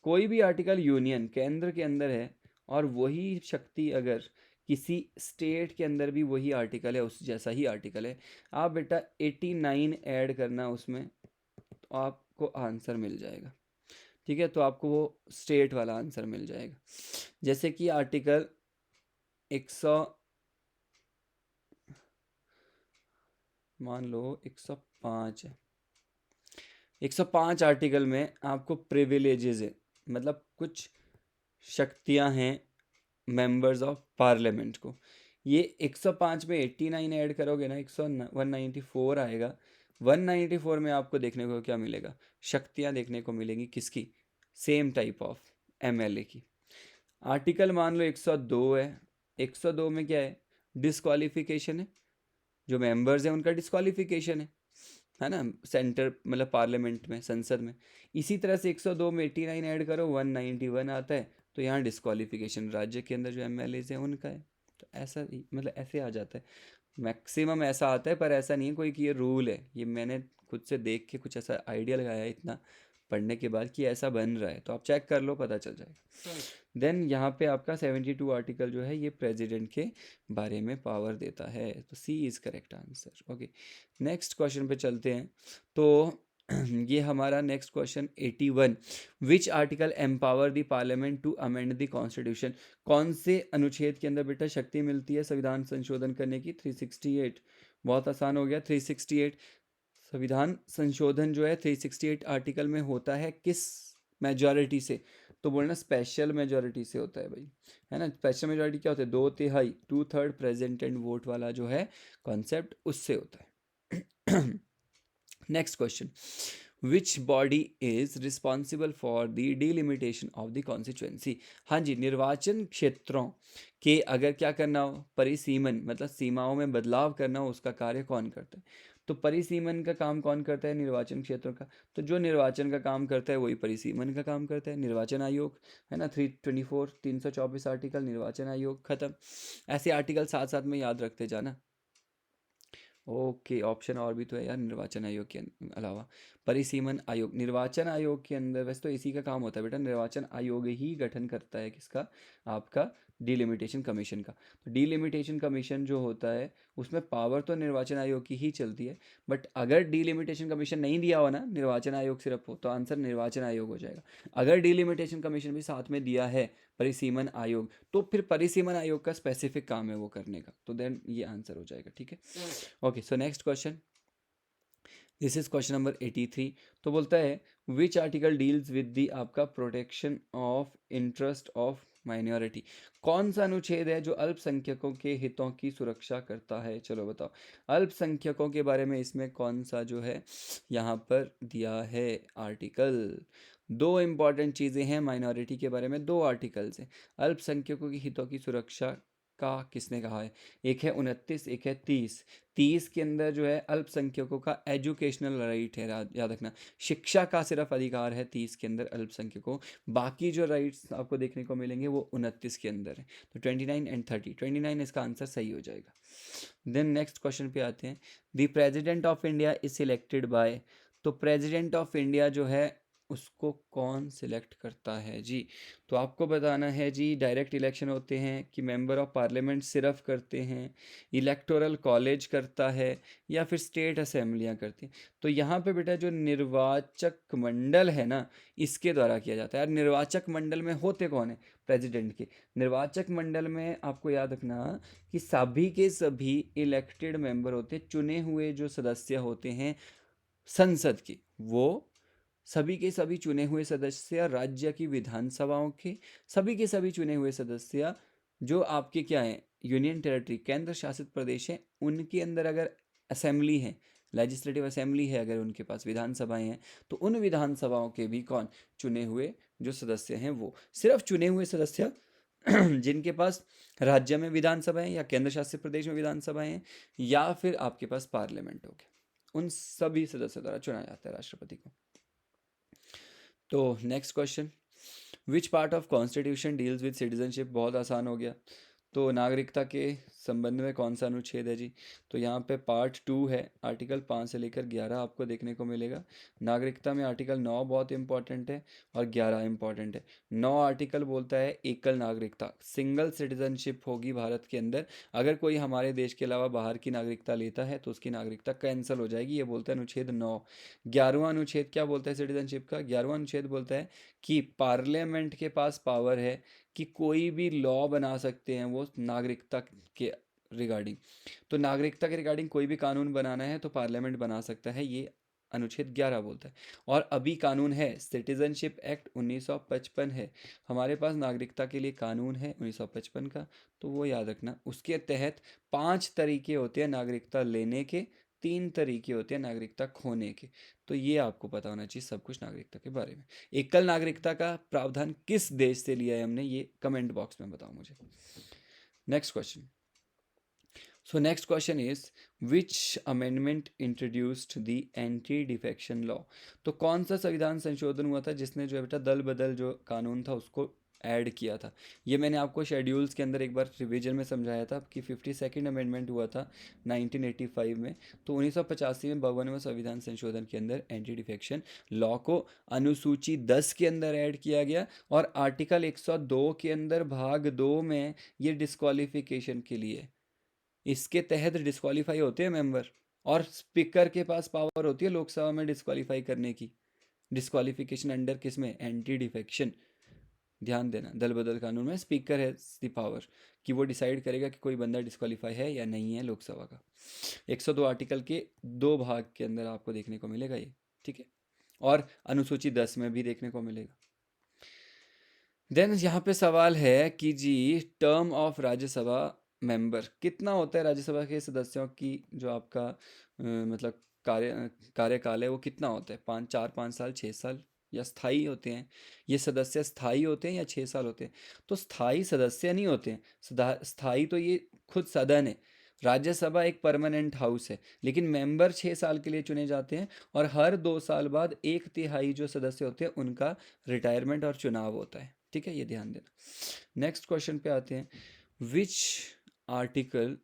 कोई भी आर्टिकल यूनियन केंद्र के अंदर है और वही शक्ति अगर किसी स्टेट के अंदर भी वही आर्टिकल है, उस जैसा ही आर्टिकल है, आप बेटा 89 ऐड करना उसमें, तो आपको आंसर मिल जाएगा, ठीक है। तो आपको वो स्टेट वाला आंसर मिल जाएगा। जैसे कि आर्टिकल 100, मान लो 105 है, 105 आर्टिकल में आपको प्रिविलेजेस है, मतलब कुछ शक्तियां हैं मेंबर्स ऑफ पार्लियामेंट को। ये 105 में 89 ऐड करोगे ना, 194 आएगा। 194 में आपको देखने को क्या मिलेगा? शक्तियां देखने को मिलेंगी, किसकी? सेम टाइप ऑफ एमएलए की। आर्टिकल मान लो 102 है, 102 में क्या है? डिस्क्वालिफिकेशन है, जो मेंबर्स हैं उनका डिस्क्वालिफिकेशन है ना, सेंटर मतलब पार्लियामेंट में, संसद में। इसी तरह से 102 में 89 ऐड करो, 191 आता है। तो यहाँ डिस्क्वालिफिकेशन राज्य के अंदर जो एमएलए हैं उनका है। तो ऐसा मतलब ऐसे आ जाता है, मैक्सिमम ऐसा आता है, पर ऐसा नहीं है कोई कि ये रूल है। ये मैंने खुद से देख के कुछ ऐसा आइडिया लगाया है इतना पढ़ने के बाद कि ऐसा बन रहा है, तो आप चेक कर लो, पता चल जाएगा। देन यहाँ पे आपका 72 आर्टिकल जो है ये प्रेसिडेंट के बारे में पावर देता है, तो C is correct answer. Okay, next question पे चलते हैं। तो ये हमारा next question 81, which article empower the parliament to amend the constitution? कौन से अनुच्छेद के अंदर बेटा शक्ति मिलती है संविधान संशोधन करने की? 368। बहुत आसान हो गया, 368। संविधान संशोधन जो है 368 आर्टिकल में होता है किस मेजॉरिटी से? तो बोलना स्पेशल मेजॉरिटी से होता है भाई, है ना। स्पेशल मेजॉरिटी क्या होता है? 2/3, 2/3 प्रेजेंट एंड वोट वाला जो है कॉन्सेप्ट, उससे होता है। Next question, which body is responsible for the delimitation of the constituency? हाँ जी, निर्वाचन क्षेत्रों के अगर क्या करना हो, परिसीमन मतलब सीमाओं में बदलाव करना हो, उसका कार्य कौन करता है? तो परिसीमन का काम कौन करता है? निर्वाचन क्षेत्रों का। तो जो निर्वाचन का काम करता है वही परिसीमन का काम करता है, निर्वाचन आयोग, है ना। 324 324 आर्टिकल निर्वाचन आयोग, खत्म। ऐसे आर्टिकल साथ साथ में याद रखते जाना। ओके, ऑप्शन और भी तो है यार निर्वाचन आयोग के अलावा। परिसीमन आयोग, निर्वाचन आयोग के अंदर वैसे तो इसी का काम होता है बेटा, निर्वाचन आयोग ही गठन करता है किसका? आपका डिलिमिटेशन कमीशन का। तो डिलिमिटेशन कमीशन जो होता है उसमें पावर तो निर्वाचन आयोग की ही चलती है, बट अगर डिलिमिटेशन कमीशन नहीं दिया हो ना, निर्वाचन आयोग सिर्फ हो, तो आंसर निर्वाचन आयोग हो जाएगा। अगर डिलिमिटेशन कमीशन भी साथ में दिया है परिसीमन आयोग, तो फिर परिसीमन आयोग का स्पेसिफिक काम है वो करने का, तो देन ये आंसर हो जाएगा। ठीक है, okay. So next question, this is question number 83। तो बोलता है which article deals with the आपका protection of interest of minority. कौन सा अनुच्छेद है जो अल्पसंख्यकों के हितों की सुरक्षा करता है? चलो बताओ, अल्पसंख्यकों के बारे में इसमें कौन सा जो है यहाँ पर दिया है आर्टिकल? दो इंपॉर्टेंट चीज़ें हैं माइनॉरिटी के बारे में, दो आर्टिकल्स हैं। अल्पसंख्यकों के हितों की सुरक्षा का किसने कहा है? एक है 29, एक है 30। 30 के अंदर जो है अल्पसंख्यकों का एजुकेशनल राइट है, याद रखना, शिक्षा का सिर्फ अधिकार है 30 के अंदर अल्पसंख्यकों। बाकी जो राइट्स आपको देखने को मिलेंगे वो 29 के अंदर है। तो 29 एंड 30, 29 इसका आंसर सही हो जाएगा। देन नेक्स्ट क्वेश्चन पे आते हैं, the president of India is selected by. तो प्रेजिडेंट ऑफ इंडिया जो है उसको कौन सिलेक्ट करता है जी? तो आपको बताना है जी, डायरेक्ट इलेक्शन होते हैं कि मेंबर ऑफ पार्लियामेंट सिर्फ करते हैं, इलेक्टोरल कॉलेज करता है, या फिर स्टेट असेंबलियां करती हैं? तो यहाँ पे बेटा जो निर्वाचक मंडल है ना, इसके द्वारा किया जाता है। यार निर्वाचक मंडल में होते कौन है? प्रेसिडेंट के। निर्वाचक मंडल में आपको याद रखना कि सभी के सभी इलेक्टेड मेंबर होते हैं, चुने हुए जो सदस्य होते हैं संसद के, वो सभी के सभी चुने हुए सदस्य राज्य की विधानसभाओं के, सभी के सभी चुने हुए सदस्य जो आपके क्या हैं, यूनियन टेरिटरी, केंद्र शासित प्रदेश हैं, उनके अंदर अगर असेंबली है, लेजिस्लेटिव असेंबली है, अगर उनके पास विधानसभाएं हैं, तो उन विधानसभाओं के भी कौन, चुने हुए जो सदस्य हैं वो। सिर्फ चुने हुए सदस्य जिनके पास राज्य में विधानसभाएं या केंद्र शासित प्रदेश में विधानसभाएं हैं, या फिर आपके पास पार्लियामेंट हो गया, उन सभी सदस्यों द्वारा चुना जाता है राष्ट्रपति को। तो next question, which part of constitution deals with citizenship? बहुत आसान हो गया। तो नागरिकता के संबंध में कौन सा अनुच्छेद है जी? तो यहाँ पे पार्ट 2 है, आर्टिकल 5 से लेकर 11 आपको देखने को मिलेगा। नागरिकता में आर्टिकल 9 बहुत इंपॉर्टेंट है और 11 इंपॉर्टेंट है। 9 आर्टिकल बोलता है एकल नागरिकता, सिंगल सिटीजनशिप होगी भारत के अंदर। अगर कोई हमारे देश के अलावा बाहर की नागरिकता लेता है तो उसकी नागरिकता कैंसिल हो जाएगी, ये बोलता है अनुच्छेद 9। 11वां अनुच्छेद क्या बोलता है सिटीजनशिप का? 11वां अनुच्छेद बोलता है कि पार्लियामेंट के पास पावर है कि कोई भी लॉ बना सकते हैं वो नागरिकता के रिगार्डिंग। तो नागरिकता के रिगार्डिंग कोई भी कानून बनाना है तो पार्लियामेंट बना सकता है, ये अनुच्छेद 11 बोलता है। और अभी कानून है सिटीजनशिप एक्ट 1955 है, हमारे पास नागरिकता के लिए कानून है 1955 का, तो वो याद रखना। उसके तहत 5 तरीके होते हैं नागरिकता लेने के, 3 तरीके होते हैं नागरिकता खोने के। तो ये आपको पता होना चाहिए सब कुछ नागरिकता के बारे में। एकल नागरिकता का प्रावधान किस देश से लिया है हमने, ये कमेंट बॉक्स में बताओ मुझे। Next question, so next question is which amendment introduced the anti defection law? तो कौन सा संविधान संशोधन हुआ था जिसने जो है बेटा दल बदल जो कानून था उसको ऐड किया था? ये मैंने आपको शेड्यूल्स के अंदर एक बार रिवीजन में समझाया था कि 52nd अमेंडमेंट हुआ था 1985 में। तो 1985 में 52वें संविधान संशोधन के अंदर एंटी डिफेक्शन लॉ को अनुसूची 10 के अंदर ऐड किया गया, और आर्टिकल 102 के अंदर भाग 2 में ये डिस्क्वालिफिकेशन के लिए, इसके तहत डिस्क्वालीफाई होते हैं मेंबर, और स्पीकर के पास पावर होती है लोकसभा में डिस्क्वालीफाई करने की। डिस्क्वालिफिकेशन अंडर किस में? Anti defection. ध्यान देना, दल बदल कानून में स्पीकर है दी पावर कि वो डिसाइड करेगा कि कोई बंदा डिस्क्वालीफाई है या नहीं है लोकसभा का। 102 आर्टिकल के 2 भाग के अंदर आपको देखने को मिलेगा ये, ठीक है, और अनुसूची 10 में भी देखने को मिलेगा। देन यहाँ पे सवाल है कि जी टर्म ऑफ राज्यसभा मेंबर कितना होता है? राज्यसभा के सदस्यों की जो आपका मतलब कार्यकाल है वो कितना होता है? 4 5 साल, 6 साल, या स्थायी होते हैं? ये सदस्य स्थायी होते हैं या 6 साल होते हैं? तो स्थायी सदस्य नहीं होते हैं, स्थायी तो ये खुद सदन है। राज्यसभा एक परमानेंट हाउस है, लेकिन मेंबर 6 साल के लिए चुने जाते हैं, और हर 2 साल बाद 1/3 जो सदस्य होते हैं उनका रिटायरमेंट और चुनाव होता है, ठीक है, ये ध्यान देना। नेक्स्ट क्वेश्चन पे आते हैं, which article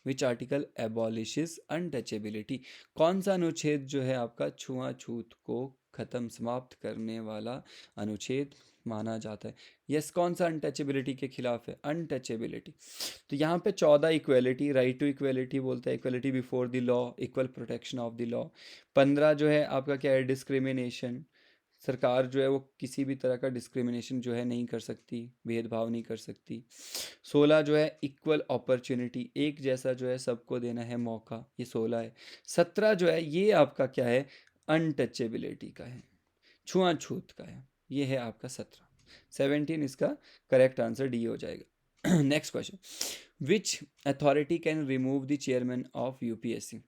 which article abolishes untouchability? कौन सा अनुच्छेद जो है आपका छुआछूत को खत्म समाप्त करने वाला अनुच्छेद माना जाता है। यस, कौन सा अनटचेबिलिटी के खिलाफ है? अनटचेबिलिटी। तो यहाँ पे 14 इक्वेलिटी, राइट टू इक्वेलिटी बोलता है, equality before the law, equal protection of the law. 15 जो है आपका क्या है? डिस्क्रिमिनेशन, सरकार जो है वो किसी भी तरह का डिस्क्रिमिनेशन जो है नहीं कर सकती, भेदभाव नहीं कर सकती। 16 जो है इक्वल अपॉर्चुनिटी, एक जैसा जो है सबको देना है मौका, ये 16 है। 17 जो है ये आपका क्या है? अनटचेबिलिटी का है, छुआछूत का है, ये है आपका 17। 17 इसका करेक्ट आंसर डी हो जाएगा। Next question, which authority can remove the chairman of UPSC?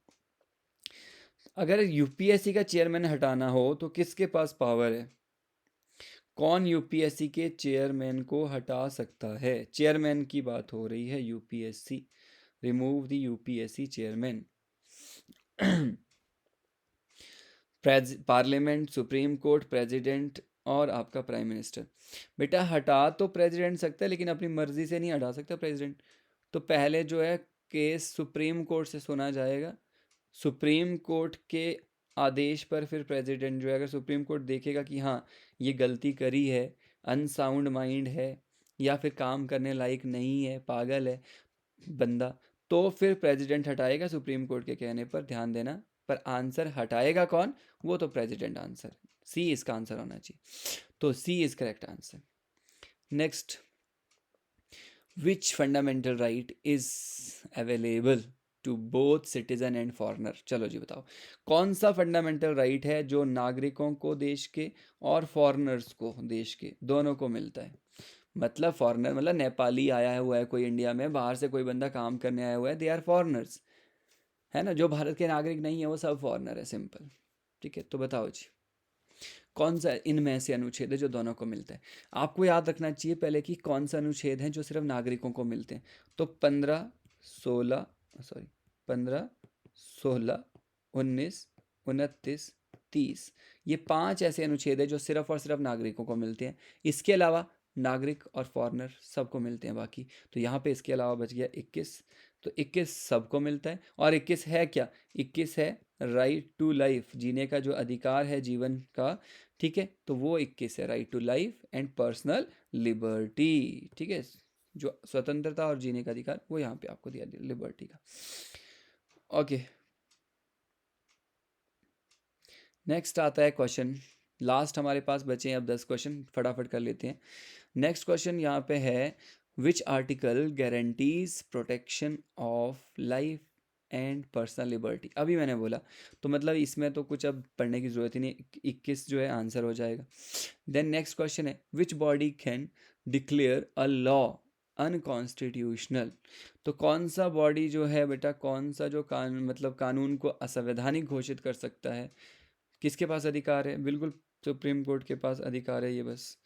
अगर यूपीएससी का चेयरमैन हटाना हो तो किसके पास पावर है? कौन यूपीएससी के चेयरमैन को हटा सकता है? चेयरमैन की बात हो रही है, UPSC, remove the UPSC chairman. Parliament, supreme court, president और आपका प्राइम मिनिस्टर। बेटा हटा तो प्रेसिडेंट सकता है लेकिन अपनी मर्जी से नहीं हटा सकता प्रेसिडेंट। तो पहले जो है केस सुप्रीम कोर्ट से सुना जाएगा, सुप्रीम कोर्ट के आदेश पर फिर प्रेसिडेंट जो है, अगर सुप्रीम कोर्ट देखेगा कि हाँ ये गलती करी है, अनसाउंड माइंड है या फिर काम करने लायक नहीं है, पागल है बंदा, तो फिर प्रेसिडेंट हटाएगा सुप्रीम कोर्ट के कहने पर, ध्यान देना। पर आंसर हटाएगा कौन? वो तो प्रेसिडेंट आंसर, सी इसका आंसर होना चाहिए। तो C is correct answer. Next, which fundamental right is available to both citizen and foreigner? चलो जी बताओ, कौन सा फंडामेंटल राइट है जो नागरिकों को देश के और फॉरेनर्स को देश के दोनों को मिलता है? मतलब फॉरेनर मतलब नेपाली आया हुआ है कोई इंडिया में, बाहर से कोई बंदा काम करने आया हुआ है, दे आर फॉरेनर्स, है ना। जो भारत के नागरिक नहीं है वो सब फॉरेनर है, सिंपल। ठीक है, तो बताओ जी कौन सा इनमें से अनुच्छेद है जो दोनों को मिलता है? आपको याद रखना चाहिए पहले कि कौन सा अनुच्छेद है जो सिर्फ नागरिकों को मिलते हैं। तो 15, 16, सॉरी 15, 16, 19, 29, 30, ये 5 ऐसे अनुच्छेद है जो सिर्फ और सिर्फ नागरिकों को मिलते हैं। इसके अलावा नागरिक और फॉरेनर सबको मिलते हैं बाकी। तो यहाँ पे इसके अलावा बच गया 21। तो 21 सबको मिलता है, और 21 है क्या? 21 है राइट टू लाइफ, जीने का जो अधिकार है जीवन का। ठीक है, तो वो 21 है right to life and personal liberty. ठीक है, जो स्वतंत्रता और जीने का अधिकार वो यहाँ पे आपको दिया लिबर्टी का। ओके, नेक्स्ट आता है क्वेश्चन, लास्ट हमारे पास बचे हैं अब 10 क्वेश्चन, फटाफट कर लेते हैं। नेक्स्ट क्वेश्चन यहाँ पे है, which article guarantees protection of life and personal liberty? अभी मैंने बोला, तो मतलब इसमें तो कुछ अब पढ़ने की ज़रूरत ही नहीं, 21 जो है आंसर हो जाएगा। देन नेक्स्ट क्वेश्चन है, which body can declare a law unconstitutional? तो कौन सा बॉडी जो है बेटा, कौन सा जो मतलब कानून को असंवैधानिक घोषित कर सकता है? किसके पास अधिकार है? बिल्कुल सुप्रीम कोर्ट के पास अधिकार है ये, बस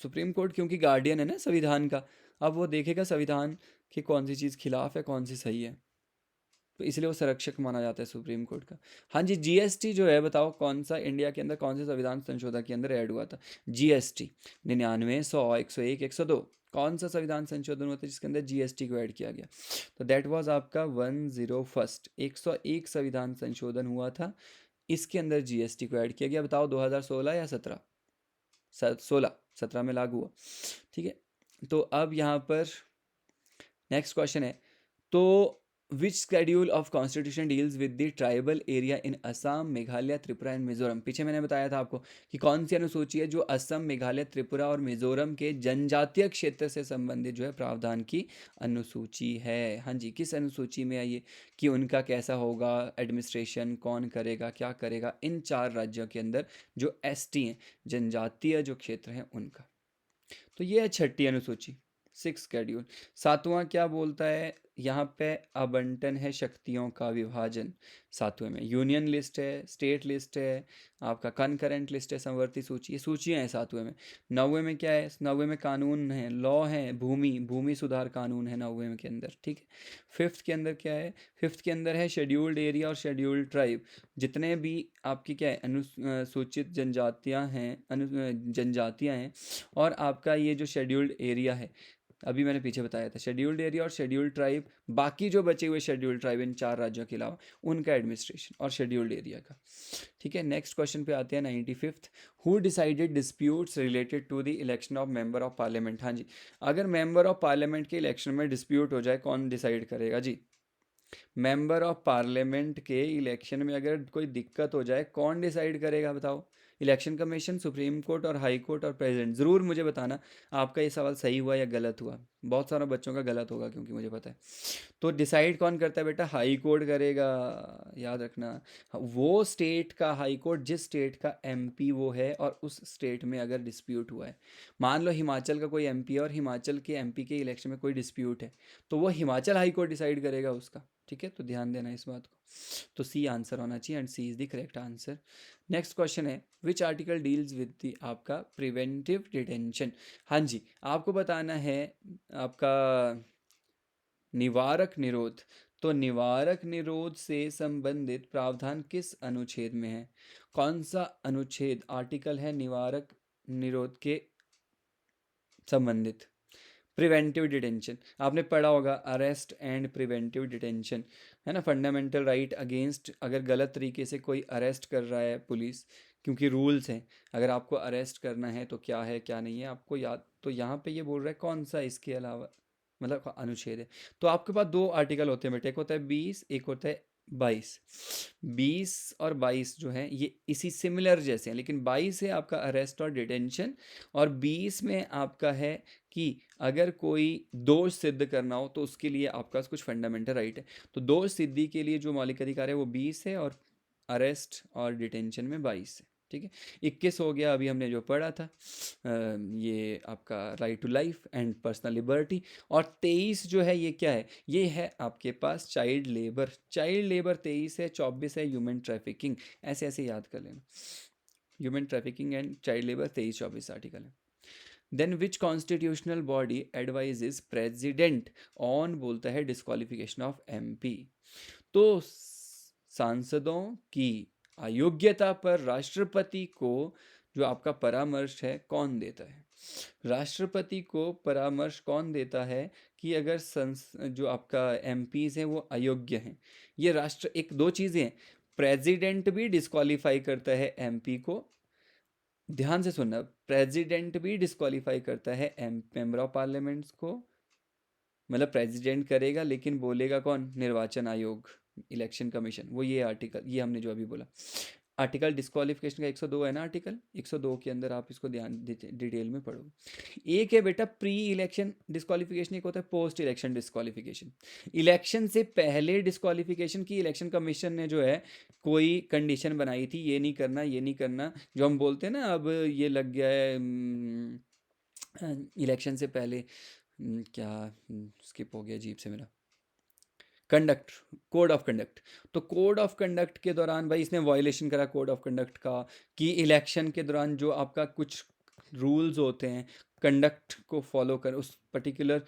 सुप्रीम कोर्ट क्योंकि गार्डियन है ना संविधान का। अब वो देखेगा संविधान की कौन सी चीज़ खिलाफ है, कौन सी सही है, तो इसलिए वो संरक्षक माना जाता है सुप्रीम कोर्ट का। हाँ जी, जीएसटी जो है बताओ कौन सा इंडिया के अंदर, कौन से संविधान संशोधन के अंदर ऐड हुआ था? जीएसटी 99, 100, 101, 102, कौन सा संविधान संशोधन हुआ था जिसके अंदर जीएसटी को ऐड किया गया? तो दैट वाज आपका 101, 101 संविधान संशोधन हुआ था, इसके अंदर जीएसटी को ऐड किया गया। बताओ 2016 या 17? 16, 17 में लागू हुआ। ठीक है, तो अब यहाँ पर नेक्स्ट क्वेश्चन है, तो which schedule of constitution deals with the tribal area in Assam, Meghalaya, Tripura and Mizoram? पीछे मैंने बताया था आपको कि कौन सी अनुसूची है जो असम, मेघालय, त्रिपुरा और मिजोरम के जनजातीय क्षेत्र से संबंधित जो है प्रावधान की अनुसूची है। हाँ जी, किस अनुसूची में आइए कि उनका कैसा होगा एडमिनिस्ट्रेशन, कौन करेगा, क्या करेगा, इन 4 राज्यों के अंदर जो एसटी हैं, जनजातीय जो क्षेत्र हैं उनका। तो ये है 6ठी अनुसूची, 6 शेड्यूल। 7वां क्या बोलता है? यहाँ पे आवंटन है शक्तियों का विभाजन। 7वें में यूनियन लिस्ट है, स्टेट लिस्ट है, आपका कनकरेंट लिस्ट है, संवर्ती सूची, ये सूचियाँ हैं 7वें में। 9वें में क्या है? 9वें में कानून है, लॉ है, भूमि भूमि सुधार कानून है 9वें में के अंदर। ठीक है, 5th के अंदर क्या है? 5th के अंदर है शेड्यूल्ड एरिया और शेड्यूल्ड ट्राइब, जितने भी आपकी क्या है अनुसूचित जनजातियाँ हैं, जनजातियाँ हैं, और आपका ये जो शेड्यूल्ड एरिया है अभी मैंने पीछे बताया था, शेड्यूल्ड एरिया और शेड्यूल्ड ट्राइब, बाकी जो बचे हुए शेड्यूल्ड ट्राइब इन 4 राज्यों के अलावा, उनका एडमिनिस्ट्रेशन और शेड्यूल्ड एरिया का। ठीक है, नेक्स्ट क्वेश्चन पे आते हैं 95th। Who decided disputes related to the election of member of parliament. हाँ जी, अगर मेंबर ऑफ पार्लियामेंट के इलेक्शन में डिस्प्यूट हो जाए, कौन डिसाइड करेगा जी? मेंबर ऑफ पार्लियामेंट के इलेक्शन में अगर कोई दिक्कत हो जाए, कौन डिसाइड करेगा बताओ? इलेक्शन कमीशन, सुप्रीम कोर्ट और हाई कोर्ट और प्रेसिडेंट। ज़रूर मुझे बताना आपका ये सवाल सही हुआ या गलत हुआ। बहुत सारे बच्चों का गलत होगा क्योंकि मुझे पता है। तो डिसाइड कौन करता है बेटा? हाई कोर्ट करेगा, याद रखना। वो स्टेट का हाई कोर्ट जिस स्टेट का एमपी वो है, और उस स्टेट में अगर डिस्प्यूट हुआ है, मान लो हिमाचल का कोई एमपी है और हिमाचल के एमपी के इलेक्शन में कोई डिस्प्यूट है, तो वो हिमाचल हाई कोर्ट डिसाइड करेगा उसका। ठीक है, तो ध्यान देना इस बात को। तो सी आंसर होना चाहिए, and C is the correct answer. Next question है, which article deals with the आपका प्रिवेंटिव डिटेंशन। हाँ जी, आपको बताना है आपका निवारक निरोध। तो निवारक निरोध से संबंधित प्रावधान किस अनुच्छेद में है? कौन सा अनुच्छेद, आर्टिकल है निवारक निरोध के संबंधित? प्रिवेंटिव डिटेंशन आपने पढ़ा होगा, अरेस्ट एंड प्रिवेंटिव डिटेंशन, है ना। फंडामेंटल राइट अगेंस्ट, अगर गलत तरीके से कोई अरेस्ट कर रहा है पुलिस, क्योंकि रूल्स हैं, अगर आपको अरेस्ट करना है तो क्या है क्या नहीं है आपको याद। तो यहाँ पे ये बोल रहा है कौन सा इसके अलावा मतलब अनुच्छेद है। तो आपके पास 2 आर्टिकल होते हैं बेटे, एक होता है 20, एक होता है 22। 20 और 22 जो है ये इसी सिमिलर जैसे हैं, लेकिन 22 है आपका अरेस्ट और डिटेंशन, और 20 में आपका है कि अगर कोई दोष सिद्ध करना हो तो उसके लिए आपका कुछ फंडामेंटल राइट है। तो दोष सिद्धि के लिए जो मौलिक अधिकार है वो 20 है, और अरेस्ट और डिटेंशन में 22 है। ठीक है, 21 हो गया अभी हमने जो पढ़ा था, ये आपका right to life and personal liberty. और 23 जो है ये क्या है? ये है आपके पास चाइल्ड लेबर। चाइल्ड लेबर 23 है, 24 है ह्यूमन ट्रैफिकिंग। ऐसे ऐसे याद कर लेना, human trafficking and child labour 23-24 article है। Then which constitutional body advises president on, बोलता है डिस्क्वालिफिकेशन ऑफ एमपी। तो सांसदों की अयोग्यता पर राष्ट्रपति को जो आपका परामर्श है कौन देता है? राष्ट्रपति को परामर्श कौन देता है कि अगर जो आपका एमपीज हैं वो अयोग्य हैं? ये राष्ट्र, एक दो चीज़ें हैं, प्रेसिडेंट भी डिस्क्वालीफाई करता है एमपी को, ध्यान से सुनना, प्रेसिडेंट भी डिस्क्वालीफाई करता है मेंबर ऑफ पार्लियामेंट्स को। मतलब प्रेसिडेंट करेगा लेकिन बोलेगा कौन? निर्वाचन आयोग, इलेक्शन कमीशन। वो ये आर्टिकल, ये हमने जो अभी बोला आर्टिकल डिस्क्वालिफिकेशन का 102 है ना, आर्टिकल 102 के अंदर आप इसको ध्यान डिटेल में पढ़ोगे। एक है बेटा प्री इलेक्शन डिस्क्वालिफिकेशन, एक होता है पोस्ट इलेक्शन डिस्क्वालिफिकेशन। इलेक्शन से पहले डिस्क्वालिफिकेशन की इलेक्शन कमीशन ने जो है कोई कंडीशन बनाई थी, ये नहीं करना ये नहीं करना, जो हम बोलते हैं ना अब ये लग गया है इलेक्शन से पहले क्या स्किप हो गया जीप से मेरा, कंडक्ट, कोड ऑफ कंडक्ट। तो कोड ऑफ कंडक्ट के दौरान भाई इसने वायलेशन करा कोड ऑफ कंडक्ट का, कि इलेक्शन के दौरान जो आपका कुछ रूल्स होते हैं कंडक्ट को फॉलो कर, उस पर्टिकुलर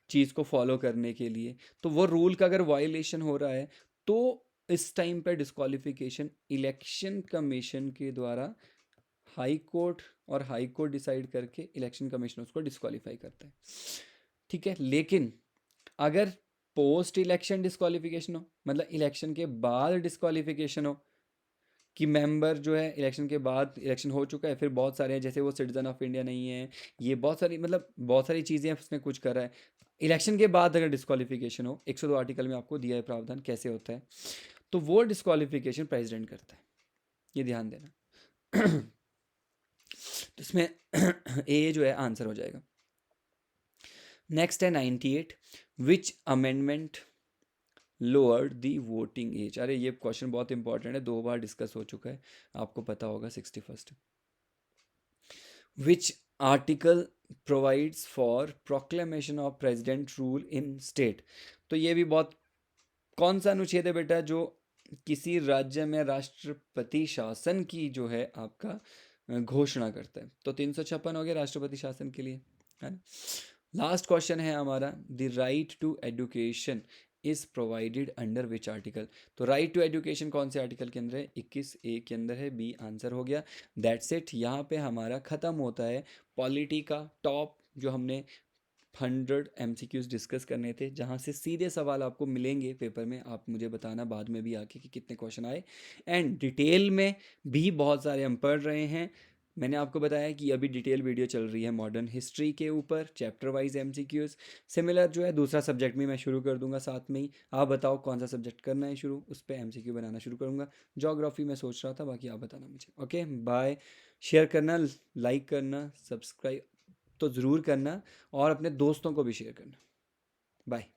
चीज़ को फॉलो करने के लिए, तो वो रूल का अगर वायलेशन हो रहा है तो इस टाइम पे डिस्क्वालिफिकेशन इलेक्शन कमीशन के द्वारा हाई कोर्ट, और हाई कोर्ट डिसाइड करके इलेक्शन कमीशन उसको डिस्क्वालीफाई करता है। ठीक है, लेकिन अगर पोस्ट इलेक्शन डिस्क्वालिफिकेशन हो, मतलब इलेक्शन के बाद डिस्क्वालिफिकेशन हो, कि मेंबर जो है इलेक्शन के बाद, इलेक्शन हो चुका है फिर बहुत सारे हैं जैसे वो सिटीजन ऑफ इंडिया नहीं है, ये बहुत सारी मतलब बहुत सारी चीज़ें हैं उसने कुछ करा है, इलेक्शन के बाद अगर डिस्क्वालिफिकेशन हो, 102 आर्टिकल में आपको दिया है प्रावधान कैसे होता है, तो वो डिस्क्वालिफिकेशन प्रेसिडेंट करता है, ये ध्यान देना। तो इसमें ए जो है आंसर हो जाएगा। नेक्स्ट है 98, which amendment lowered the voting age. अरे ये क्वेश्चन बहुत इंपॉर्टेंट है, 2 बार डिस्कस हो चुका है, आपको पता होगा 61st। Which article provides for proclamation of president rule in state. तो ये भी बहुत, कौन सा अनुच्छेद है बेटा जो किसी राज्य में राष्ट्रपति शासन की जो है आपका घोषणा करता है? तो 356 हो गया राष्ट्रपति शासन के लिए, है ना। लास्ट क्वेश्चन है हमारा, the right to education is provided under which article. तो राइट टू एजुकेशन कौन से आर्टिकल के अंदर है? 21A के अंदर है, बी आंसर हो गया। दैट्स इट, यहाँ पे हमारा ख़त्म होता है पॉलिटी का टॉप जो हमने 100 MCQs डिस्कस करने थे, जहाँ से सीधे सवाल आपको मिलेंगे पेपर में। आप मुझे बताना बाद में भी आके कि कितने क्वेश्चन आए। एंड डिटेल में भी बहुत सारे हम पढ़ रहे हैं। मैंने आपको बताया कि अभी डिटेल वीडियो चल रही है मॉडर्न हिस्ट्री के ऊपर, चैप्टर वाइज MCQs। सिमिलर जो है दूसरा सब्जेक्ट भी मैं शुरू कर दूंगा साथ में ही। आप बताओ कौन सा सब्जेक्ट करना है शुरू, उस पर MCQ बनाना शुरू करूँगा। जोग्राफी मैं सोच रहा था, बाकी आप बताना मुझे। Okay bye. शेयर करना, लाइक करना, सब्सक्राइब तो ज़रूर करना, और अपने दोस्तों को भी शेयर करना। बाय।